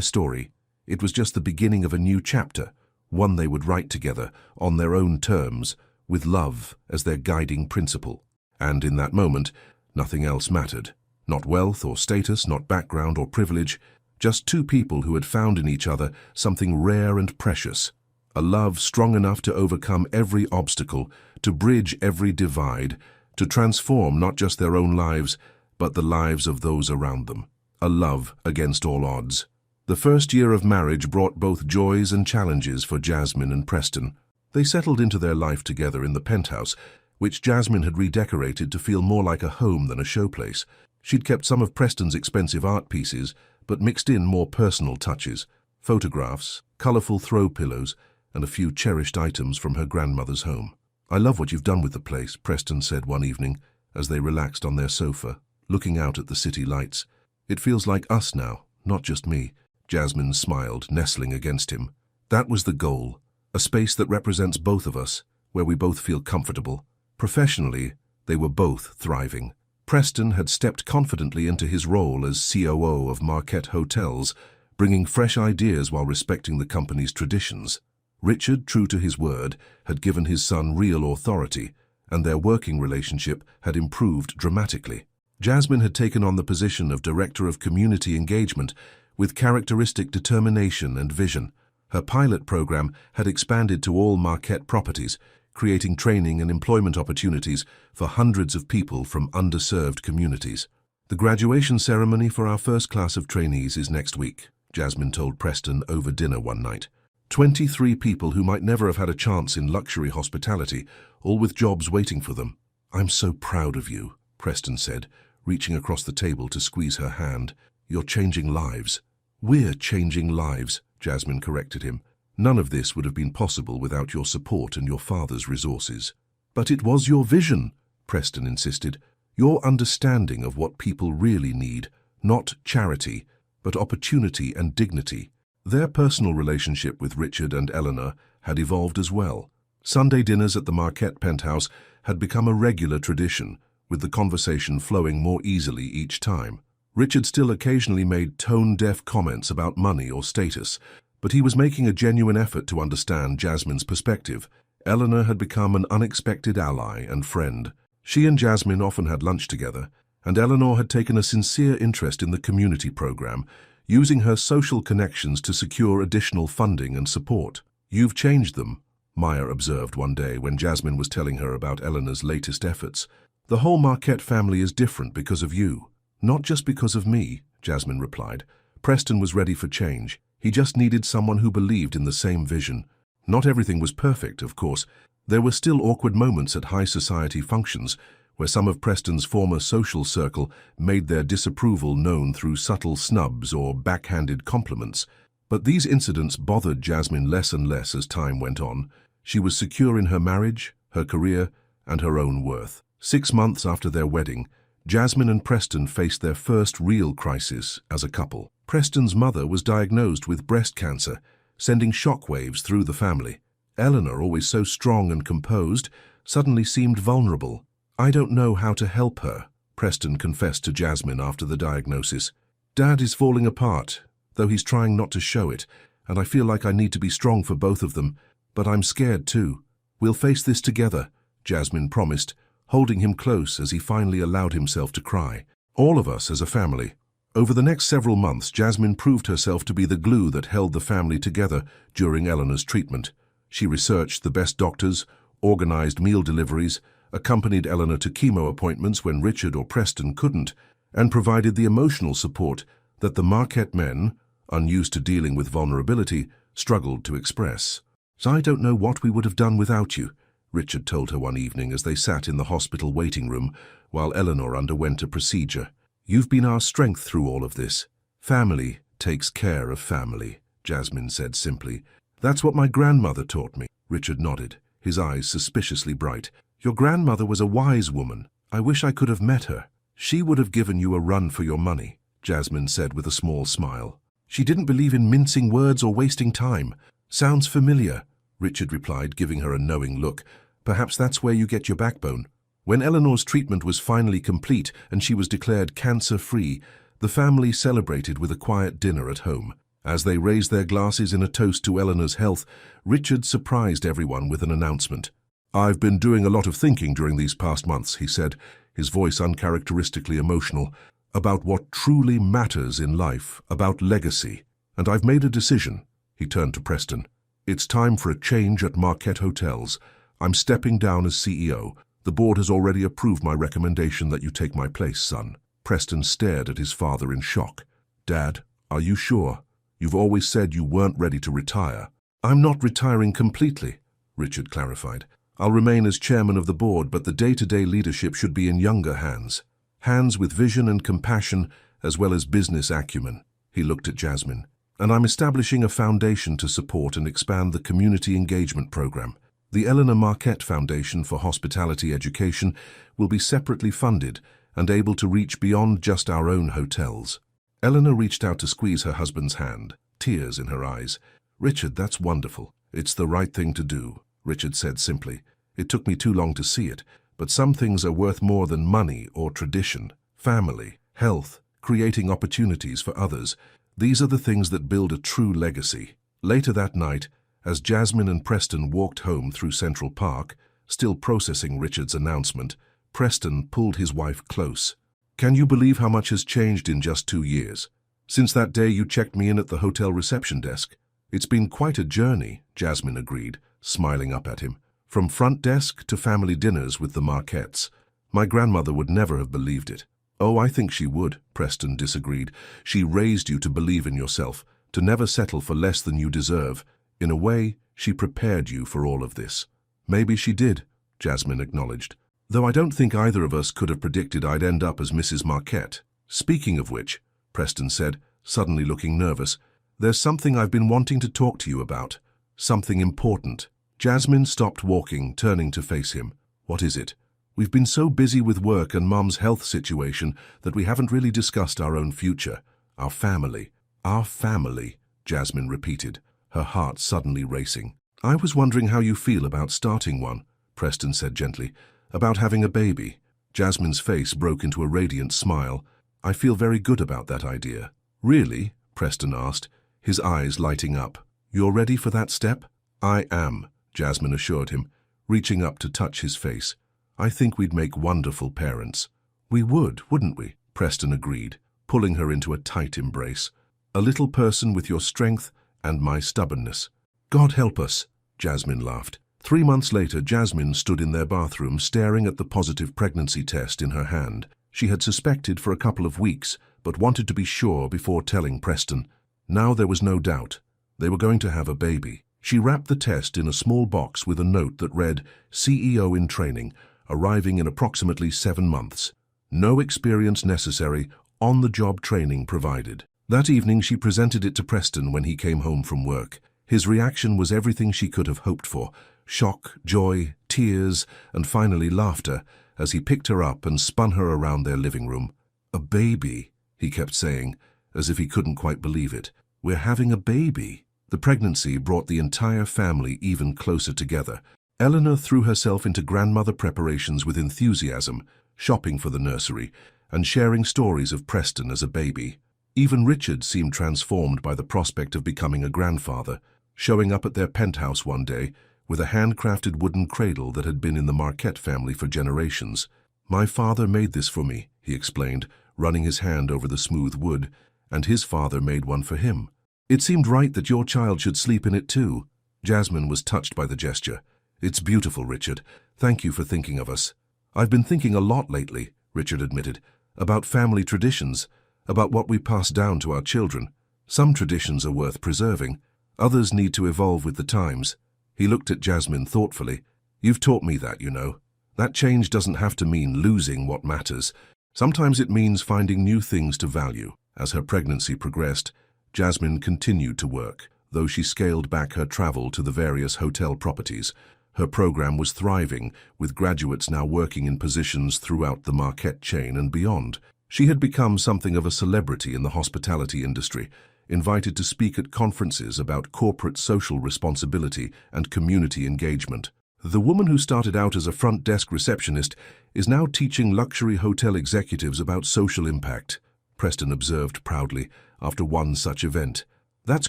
story. It was just the beginning of a new chapter, one they would write together, on their own terms, with love as their guiding principle. And in that moment, nothing else mattered. Not wealth or status, not background or privilege, just two people who had found in each other something rare and precious. A love strong enough to overcome every obstacle, to bridge every divide, to transform not just their own lives, but the lives of those around them. A love against all odds. The first year of marriage brought both joys and challenges for Jasmine and Preston. They settled into their life together in the penthouse, which Jasmine had redecorated to feel more like a home than a showplace. She'd kept some of Preston's expensive art pieces, but mixed in more personal touches, photographs, colourful throw pillows, and a few cherished items from her grandmother's home. "I love what you've done with the place," Preston said one evening, as they relaxed on their sofa, looking out at the city lights. "It feels like us now, not just me." Jasmine smiled, nestling against him. "That was the goal, a space that represents both of us, where we both feel comfortable." Professionally, they were both thriving. Preston had stepped confidently into his role as COO of Marquette Hotels, bringing fresh ideas while respecting the company's traditions. Richard, true to his word, had given his son real authority, and their working relationship had improved dramatically. Jasmine had taken on the position of Director of Community Engagement with characteristic determination and vision. Her pilot program had expanded to all Marquette properties, creating training and employment opportunities for hundreds of people from underserved communities. "The graduation ceremony for our first class of trainees is next week," Jasmine told Preston over dinner one night. 23 people who might never have had a chance in luxury hospitality, all with jobs waiting for them. "I'm so proud of you," Preston said, reaching across the table to squeeze her hand. "You're changing lives." "We're changing lives," Jasmine corrected him. "None of this would have been possible without your support and your father's resources." "But it was your vision," Preston insisted. "Your understanding of what people really need, not charity, but opportunity and dignity." Their personal relationship with Richard and Eleanor had evolved as well. Sunday dinners at the Marquette penthouse had become a regular tradition, with the conversation flowing more easily each time. Richard still occasionally made tone-deaf comments about money or status, but he was making a genuine effort to understand Jasmine's perspective. Eleanor had become an unexpected ally and friend. She and Jasmine often had lunch together, and Eleanor had taken a sincere interest in the community program, using her social connections to secure additional funding and support. "You've changed them," Maya observed one day when Jasmine was telling her about Eleanor's latest efforts. "The whole Marquette family is different because of you." "Not just because of me," Jasmine replied. "Preston was ready for change. He just needed someone who believed in the same vision. Not everything was perfect, of course. There were still awkward moments at high society functions, where some of Preston's former social circle made their disapproval known through subtle snubs or backhanded compliments. But these incidents bothered Jasmine less and less as time went on. She was secure in her marriage, her career, and her own worth. 6 months after their wedding, Jasmine and Preston faced their first real crisis as a couple. Preston's mother was diagnosed with breast cancer, sending shockwaves through the family. Eleanor, always so strong and composed, suddenly seemed vulnerable. "I don't know how to help her," Preston confessed to Jasmine after the diagnosis. "Dad is falling apart, though he's trying not to show it, and I feel like I need to be strong for both of them, but I'm scared too. We'll face this together," Jasmine promised, holding him close as he finally allowed himself to cry. "All of us as a family." Over the next several months, Jasmine proved herself to be the glue that held the family together during Eleanor's treatment. She researched the best doctors, organized meal deliveries, accompanied Eleanor to chemo appointments when Richard or Preston couldn't, and provided the emotional support that the Marquette men, unused to dealing with vulnerability, struggled to express. "I don't know what we would have done without you," Richard told her one evening as they sat in the hospital waiting room while Eleanor underwent a procedure. "You've been our strength through all of this." "Family takes care of family," Jasmine said simply. "That's what my grandmother taught me." Richard nodded, his eyes suspiciously bright. "Your grandmother was a wise woman. I wish I could have met her." "She would have given you a run for your money," Jasmine said with a small smile. "She didn't believe in mincing words or wasting time." "Sounds familiar," Richard replied, giving her a knowing look. "Perhaps that's where you get your backbone." When Eleanor's treatment was finally complete and she was declared cancer-free, the family celebrated with a quiet dinner at home. As they raised their glasses in a toast to Eleanor's health, Richard surprised everyone with an announcement. "I've been doing a lot of thinking during these past months," he said, his voice uncharacteristically emotional, "about what truly matters in life, about legacy. And I've made a decision." He turned to Preston. "It's time for a change at Marquette Hotels. I'm stepping down as CEO. The board has already approved my recommendation that you take my place, son." Preston stared at his father in shock. "Dad, are you sure? You've always said you weren't ready to retire." "I'm not retiring completely," Richard clarified. "I'll remain as chairman of the board, but the day-to-day leadership should be in younger hands. Hands with vision and compassion, as well as business acumen." He looked at Jasmine. "And I'm establishing a foundation to support and expand the community engagement program. The Eleanor Marquette Foundation for Hospitality Education will be separately funded and able to reach beyond just our own hotels." Eleanor reached out to squeeze her husband's hand, tears in her eyes. "Richard, that's wonderful. It's the right thing to do," Richard said simply. "It took me too long to see it, but some things are worth more than money or tradition. Family, health, creating opportunities for others. These are the things that build a true legacy." Later that night, as Jasmine and Preston walked home through Central Park, Still processing Richard's announcement, Preston pulled his wife close. "Can you believe how much has changed in just 2 years? Since that day you checked me in at the hotel reception desk." "It's been quite a journey," Jasmine agreed, smiling up at him. "From front desk to family dinners with the Marquettes. My grandmother would never have believed it." "Oh, I think she would," Preston disagreed. "She raised you to believe in yourself, to never settle for less than you deserve. In a way, she prepared you for all of this." "Maybe she did," Jasmine acknowledged. "Though I don't think either of us could have predicted I'd end up as Mrs. Marquette." "Speaking of which," Preston said, suddenly looking nervous, "there's something I've been wanting to talk to you about. Something important." Jasmine stopped walking, turning to face him. "What is it?" "We've been so busy with work and Mum's health situation that we haven't really discussed our own future. Our family." "Our family," Jasmine repeated, her heart suddenly racing. "I was wondering how you feel about starting one," Preston said gently. "About having a baby." Jasmine's face broke into a radiant smile. "I feel very good about that idea." "Really?" Preston asked, his eyes lighting up. "You're ready for that step?" "I am," Jasmine assured him, reaching up to touch his face. "I think we'd make wonderful parents." "We would, wouldn't we?" Preston agreed, pulling her into a tight embrace. "A little person with your strength and my stubbornness." "God help us," Jasmine laughed. 3 months later, Jasmine stood in their bathroom staring at the positive pregnancy test in her hand. She had suspected for a couple of weeks, but wanted to be sure before telling Preston. Now there was no doubt. They were going to have a baby. She wrapped the test in a small box with a note that read, "CEO in training, arriving in approximately 7 months. No experience necessary, on-the-job training provided." That evening she presented it to Preston when he came home from work. His reaction was everything she could have hoped for: shock, joy, tears, and finally laughter, as he picked her up and spun her around their living room. "A baby," he kept saying, as if he couldn't quite believe it. "We're having a baby." The pregnancy brought the entire family even closer together. Eleanor threw herself into grandmother preparations with enthusiasm, shopping for the nursery, and sharing stories of Preston as a baby. Even Richard seemed transformed by the prospect of becoming a grandfather, showing up at their penthouse one day with a handcrafted wooden cradle that had been in the Marquette family for generations. "My father made this for me," he explained, running his hand over the smooth wood, "and his father made one for him. It seemed right that your child should sleep in it too." Jasmine was touched by the gesture. "It's beautiful, Richard. Thank you for thinking of us." "I've been thinking a lot lately," Richard admitted, "about family traditions, about what we pass down to our children. Some traditions are worth preserving. Others need to evolve with the times." He looked at Jasmine thoughtfully. "You've taught me that, you know. That change doesn't have to mean losing what matters. Sometimes it means finding new things to value." As her pregnancy progressed, Jasmine continued to work, though she scaled back her travel to the various hotel properties. Her program was thriving, with graduates now working in positions throughout the Marquette chain and beyond. She had become something of a celebrity in the hospitality industry, invited to speak at conferences about corporate social responsibility and community engagement. The woman who started out as a front desk receptionist is now teaching luxury hotel executives about social impact, Preston observed proudly after one such event. "That's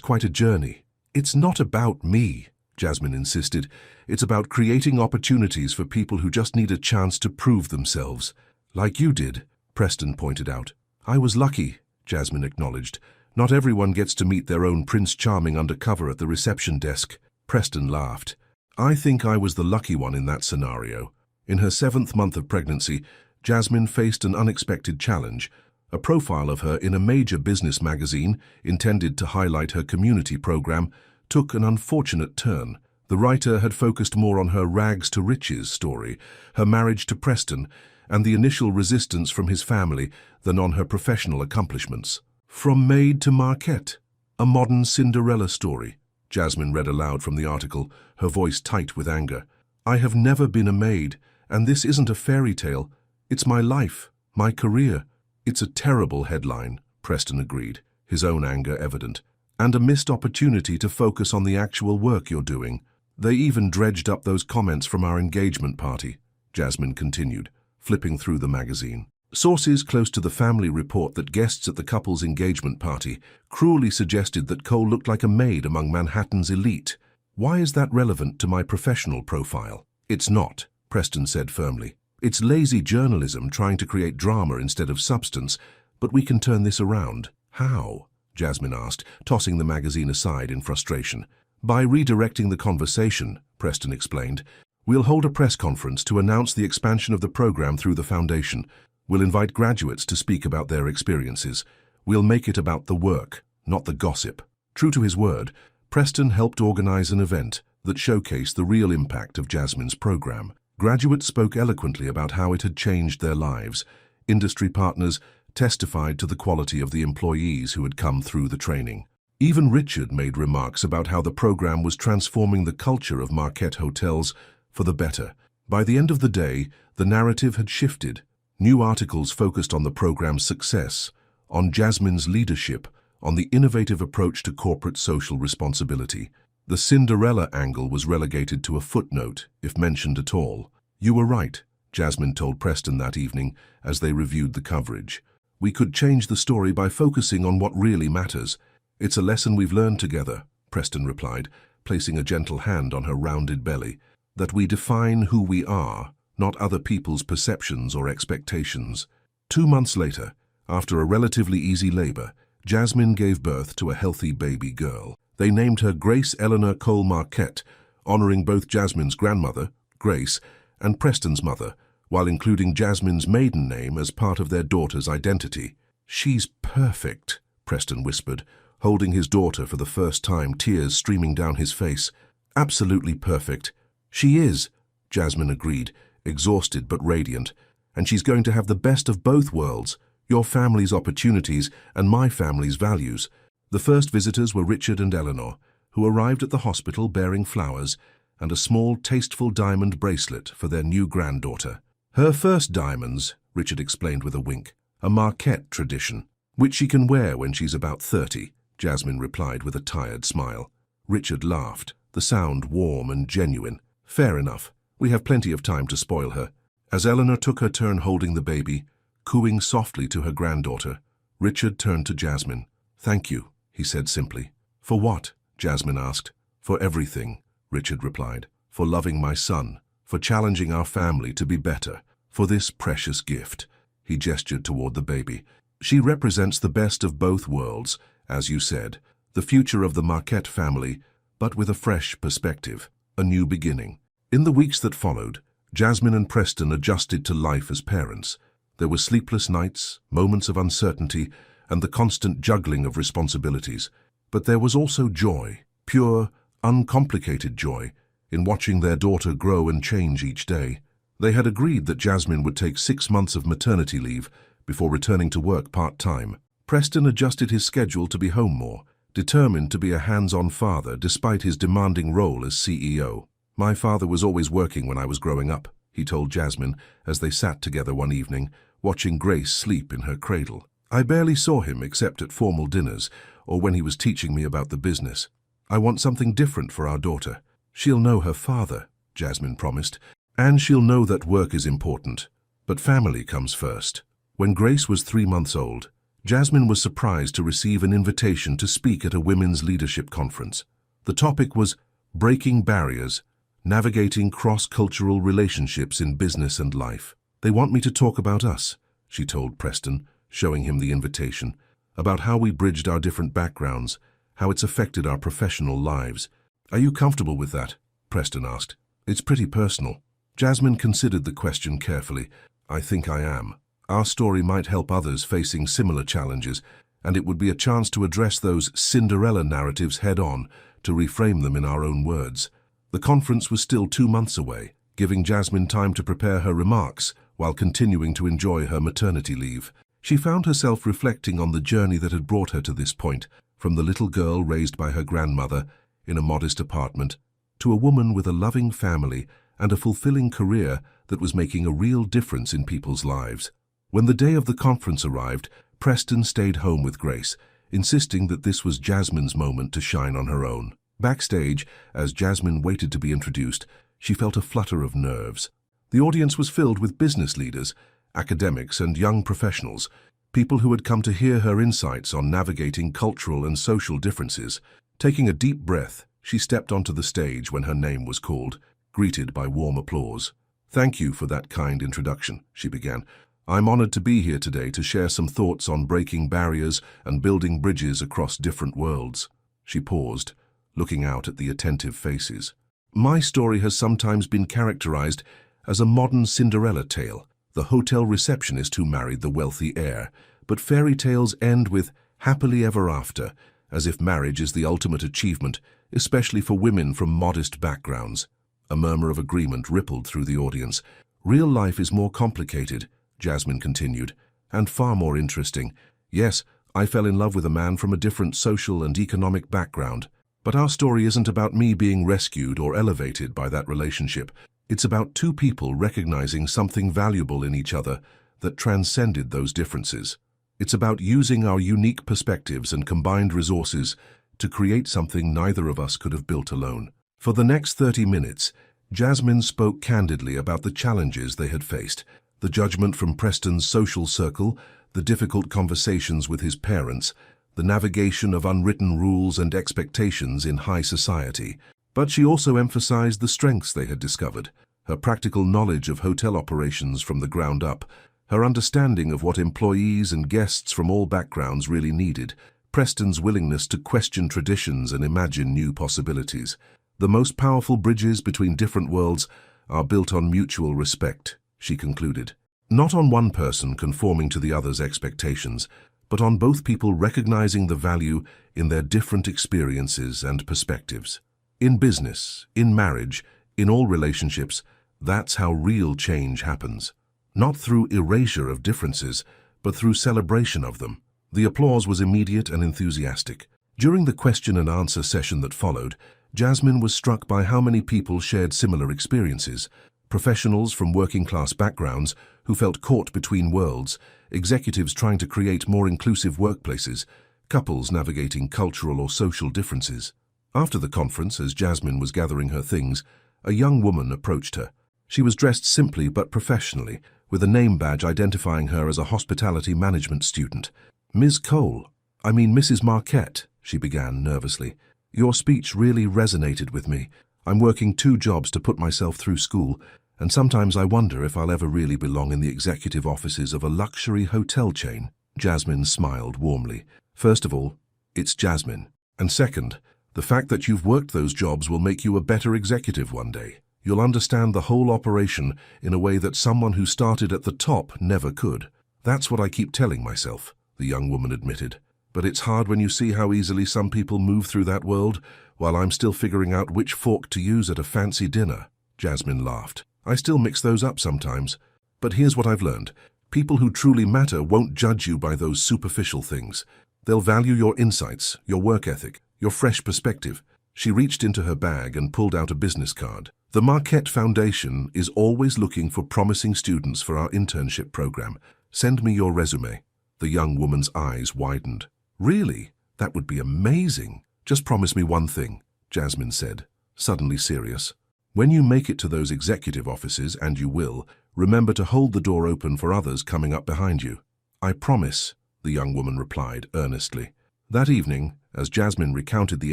quite a journey." "It's not about me," Jasmine insisted. "It's about creating opportunities for people who just need a chance to prove themselves. Like you did," Preston pointed out. "I was lucky," Jasmine acknowledged. "Not everyone gets to meet their own Prince Charming undercover at the reception desk." Preston laughed. "I think I was the lucky one in that scenario." In her 7th month of pregnancy, Jasmine faced an unexpected challenge. A profile of her in a major business magazine, intended to highlight her community program, took an unfortunate turn. The writer had focused more on her rags to riches story, her marriage to Preston, and the initial resistance from his family than on her professional accomplishments. "From Maid to Marquette, a modern Cinderella story," Jasmine read aloud from the article, her voice tight with anger. "I have never been a maid, and this isn't a fairy tale. It's my life, my career." "It's a terrible headline," Preston agreed, his own anger evident, "and a missed opportunity to focus on the actual work you're doing. They even dredged up those comments from our engagement party," Jasmine continued, flipping through the magazine. Sources close to the family report that guests at the couple's engagement party cruelly suggested that Cole looked like a maid among Manhattan's elite. "Why is that relevant to my professional profile?" "It's not," Preston said firmly. It's lazy journalism trying to create drama instead of substance, but we can turn this around. How? Jasmine asked, tossing the magazine aside in frustration. By redirecting the conversation, Preston explained. We'll hold a press conference to announce the expansion of the program through the foundation. We'll invite graduates to speak about their experiences. We'll make it about the work, not the gossip. True to his word, Preston helped organize an event that showcased the real impact of Jasmine's program. Graduates spoke eloquently about how it had changed their lives. Industry partners testified to the quality of the employees who had come through the training. Even Richard made remarks about how the program was transforming the culture of Marquette hotels for the better. By the end of the day, the narrative had shifted. New articles focused on the program's success, on Jasmine's leadership, on the innovative approach to corporate social responsibility. The Cinderella angle was relegated to a footnote, if mentioned at all. You were right, Jasmine told Preston that evening as they reviewed the coverage. We could change the story by focusing on what really matters. It's a lesson we've learned together, Preston replied, placing a gentle hand on her rounded belly. That we define who we are, not other people's perceptions or expectations. 2 months later, after a relatively easy labor, Jasmine gave birth to a healthy baby girl. They named her Grace Eleanor Cole Marquette, honoring both Jasmine's grandmother, Grace, and Preston's mother, while including Jasmine's maiden name as part of their daughter's identity. She's perfect, Preston whispered, holding his daughter for the first time, tears streaming down his face. Absolutely perfect. She is, Jasmine agreed, exhausted but radiant, and she's going to have the best of both worlds, your family's opportunities and my family's values. The first visitors were Richard and Eleanor, who arrived at the hospital bearing flowers and a small, tasteful diamond bracelet for their new granddaughter. Her first diamonds, Richard explained with a wink, a Marquette tradition, which she can wear when she's about 30, Jasmine replied with a tired smile. Richard laughed, the sound warm and genuine. Fair enough. We have plenty of time to spoil her. As Eleanor took her turn holding the baby, cooing softly to her granddaughter, Richard turned to Jasmine. Thank you, he said simply. For what? Jasmine asked. For everything, Richard replied. For loving my son, for challenging our family to be better, for this precious gift. He gestured toward the baby. She represents the best of both worlds, as you said, the future of the Marquette family, but with a fresh perspective, a new beginning. In the weeks that followed, Jasmine and Preston adjusted to life as parents. There were sleepless nights, moments of uncertainty, and the constant juggling of responsibilities. But there was also joy, pure, uncomplicated joy, in watching their daughter grow and change each day. They had agreed that Jasmine would take 6 months of maternity leave before returning to work part-time. Preston adjusted his schedule to be home more, determined to be a hands-on father despite his demanding role as CEO. My father was always working when I was growing up, he told Jasmine as they sat together one evening, watching Grace sleep in her cradle. I barely saw him except at formal dinners or when he was teaching me about the business. I want something different for our daughter. She'll know her father, Jasmine promised, and she'll know that work is important, but family comes first. When Grace was 3 months old, Jasmine was surprised to receive an invitation to speak at a women's leadership conference. The topic was breaking barriers, navigating cross-cultural relationships in business and life. They want me to talk about us, she told Preston, showing him the invitation, about how we bridged our different backgrounds, how it's affected our professional lives. Are you comfortable with that? Preston asked. It's pretty personal. Jasmine considered the question carefully. I think I am. Our story might help others facing similar challenges, and it would be a chance to address those Cinderella narratives head-on, to reframe them in our own words. The conference was still 2 months away, giving Jasmine time to prepare her remarks while continuing to enjoy her maternity leave. She found herself reflecting on the journey that had brought her to this point, from the little girl raised by her grandmother in a modest apartment, to a woman with a loving family and a fulfilling career that was making a real difference in people's lives. When the day of the conference arrived, Preston stayed home with Grace, insisting that this was Jasmine's moment to shine on her own. Backstage, as Jasmine waited to be introduced, she felt a flutter of nerves. The audience was filled with business leaders, academics, and young professionals, people who had come to hear her insights on navigating cultural and social differences. Taking a deep breath, she stepped onto the stage when her name was called, greeted by warm applause. "Thank you for that kind introduction," she began. "I'm honored to be here today to share some thoughts on breaking barriers and building bridges across different worlds." She paused, looking out at the attentive faces. "My story has sometimes been characterized as a modern Cinderella tale, the hotel receptionist who married the wealthy heir. But fairy tales end with happily ever after, as if marriage is the ultimate achievement, especially for women from modest backgrounds." A murmur of agreement rippled through the audience. "Real life is more complicated," Jasmine continued, "and far more interesting. Yes, I fell in love with a man from a different social and economic background. But our story isn't about me being rescued or elevated by that relationship. It's about two people recognizing something valuable in each other that transcended those differences. It's about using our unique perspectives and combined resources to create something neither of us could have built alone." For the next 30 minutes, Jasmine spoke candidly about the challenges they had faced, the judgment from Preston's social circle, the difficult conversations with his parents, the navigation of unwritten rules and expectations in high society. But she also emphasized the strengths they had discovered, her practical knowledge of hotel operations from the ground up, her understanding of what employees and guests from all backgrounds really needed, Preston's willingness to question traditions and imagine new possibilities. "The most powerful bridges between different worlds are built on mutual respect," she concluded. "Not on one person conforming to the other's expectations, but on both people recognizing the value in their different experiences and perspectives. In business, in marriage, in all relationships, that's how real change happens. Not through erasure of differences, but through celebration of them." The applause was immediate and enthusiastic. During the question and answer session that followed, Jasmine was struck by how many people shared similar experiences. Professionals from working-class backgrounds who felt caught between worlds, executives trying to create more inclusive workplaces, couples navigating cultural or social differences. After the conference, as Jasmine was gathering her things, a young woman approached her. She was dressed simply but professionally, with a name badge identifying her as a hospitality management student. "Ms. Cole, Mrs. Marquette," she began nervously. "Your speech really resonated with me. I'm working 2 jobs to put myself through school, and sometimes I wonder if I'll ever really belong in the executive offices of a luxury hotel chain." Jasmine smiled warmly. "First of all, it's Jasmine. And second, the fact that you've worked those jobs will make you a better executive one day. You'll understand the whole operation in a way that someone who started at the top never could." "That's what I keep telling myself," the young woman admitted. "But it's hard when you see how easily some people move through that world, while I'm still figuring out which fork to use at a fancy dinner." Jasmine laughed. "I still mix those up sometimes. But here's what I've learned. People who truly matter won't judge you by those superficial things. They'll value your insights, your work ethic, your fresh perspective." She reached into her bag and pulled out a business card. "The Marquette Foundation is always looking for promising students for our internship program. Send me your resume." The young woman's eyes widened. "Really? That would be amazing. Just promise me one thing," Jasmine said, suddenly serious. "When you make it to those executive offices, and you will, remember to hold the door open for others coming up behind you." "I promise," the young woman replied earnestly. That evening, as Jasmine recounted the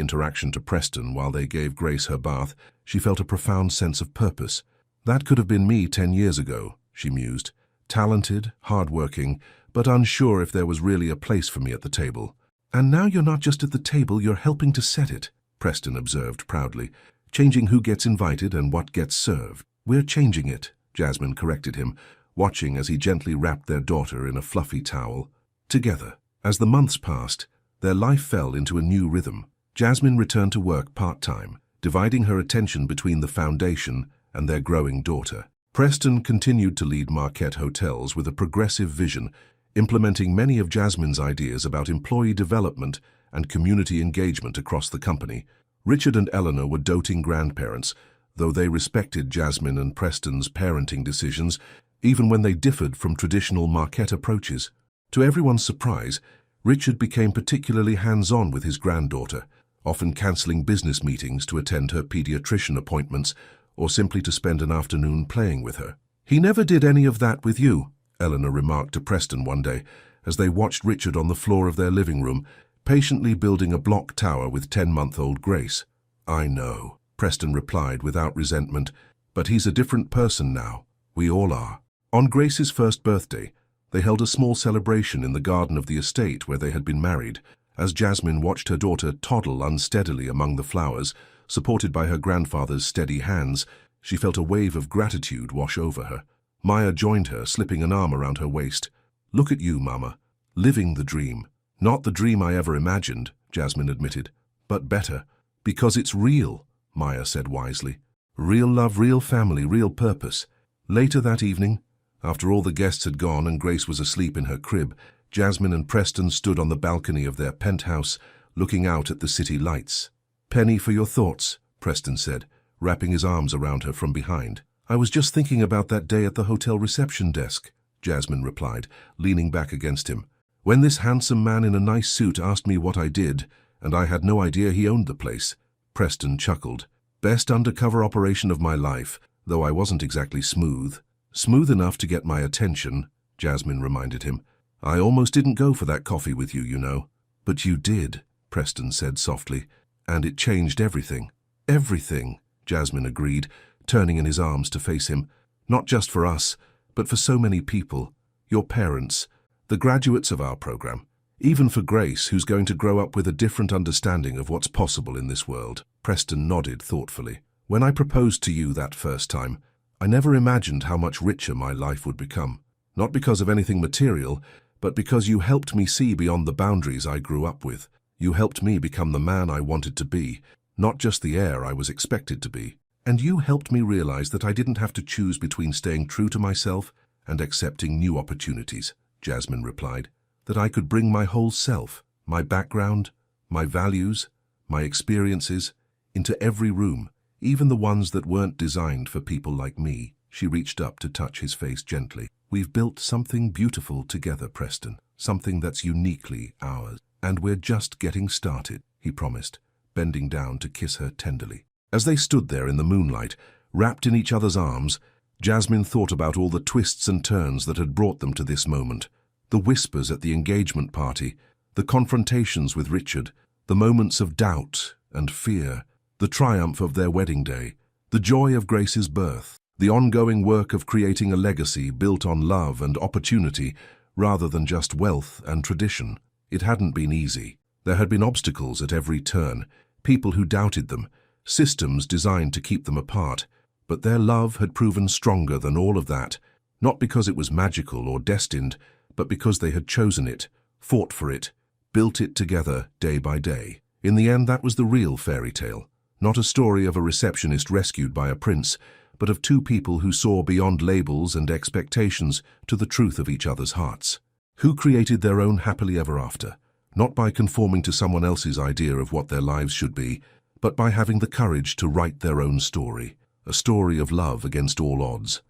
interaction to Preston while they gave Grace her bath, she felt a profound sense of purpose. "That could have been me 10 years ago," she mused. "Talented, hard-working, but unsure if there was really a place for me at the table." "And now you're not just at the table, you're helping to set it," Preston observed proudly, "changing who gets invited and what gets served." "We're changing it," Jasmine corrected him, watching as he gently wrapped their daughter in a fluffy towel. Together, as the months passed, their life fell into a new rhythm. Jasmine returned to work part-time, dividing her attention between the foundation and their growing daughter. Preston continued to lead Marquette Hotels with a progressive vision, implementing many of Jasmine's ideas about employee development and community engagement across the company. Richard and Eleanor were doting grandparents, though they respected Jasmine and Preston's parenting decisions, even when they differed from traditional Marquette approaches. To everyone's surprise, Richard became particularly hands-on with his granddaughter, often cancelling business meetings to attend her pediatrician appointments or simply to spend an afternoon playing with her. "He never did any of that with you," Eleanor remarked to Preston one day, as they watched Richard on the floor of their living room, patiently building a block tower with 10-month-old Grace. "I know," Preston replied without resentment, "but he's a different person now. We all are. On Grace's first birthday, they held a small celebration in the garden of the estate where they had been married. As Jasmine watched her daughter toddle unsteadily among the flowers, supported by her grandfather's steady hands, she felt a wave of gratitude wash over her. Maya joined her, slipping an arm around her waist. "Look at you, Mama. Living the dream." "Not the dream I ever imagined," Jasmine admitted, "but better. Because it's real," Maya said wisely. "Real love, real family, real purpose." Later that evening, after all the guests had gone and Grace was asleep in her crib, Jasmine and Preston stood on the balcony of their penthouse, looking out at the city lights. "Penny, for your thoughts," Preston said, wrapping his arms around her from behind. "I was just thinking about that day at the hotel reception desk," Jasmine replied, leaning back against him. "When this handsome man in a nice suit asked me what I did, and I had no idea he owned the place." Preston chuckled. "Best undercover operation of my life, though I wasn't exactly smooth." "Smooth enough to get my attention," Jasmine reminded him. "I almost didn't go for that coffee with you, you know." "But you did," Preston said softly, "and it changed everything." "Everything," Jasmine agreed, turning in his arms to face him. "Not just for us, but for so many people. Your parents, the graduates of our program. Even for Grace, who's going to grow up with a different understanding of what's possible in this world." Preston nodded thoughtfully. "When I proposed to you that first time, I never imagined how much richer my life would become. Not because of anything material, but because you helped me see beyond the boundaries I grew up with. You helped me become the man I wanted to be, not just the heir I was expected to be. And you helped me realize that I didn't have to choose between staying true to myself and accepting new opportunities," Jasmine replied. "That I could bring my whole self, my background, my values, my experiences, into every room, even the ones that weren't designed for people like me." She reached up to touch his face gently. "We've built something beautiful together, Preston. Something that's uniquely ours. And we're just getting started," he promised, bending down to kiss her tenderly. As they stood there in the moonlight, wrapped in each other's arms, Jasmine thought about all the twists and turns that had brought them to this moment. The whispers at the engagement party, the confrontations with Richard, the moments of doubt and fear, the triumph of their wedding day, the joy of Grace's birth, the ongoing work of creating a legacy built on love and opportunity rather than just wealth and tradition. It hadn't been easy. There had been obstacles at every turn, people who doubted them, systems designed to keep them apart. But their love had proven stronger than all of that, not because it was magical or destined, but because they had chosen it, fought for it, built it together day by day. In the end, that was the real fairy tale. Not a story of a receptionist rescued by a prince, but of two people who saw beyond labels and expectations to the truth of each other's hearts. Who created their own happily ever after, not by conforming to someone else's idea of what their lives should be, but by having the courage to write their own story, a story of love against all odds.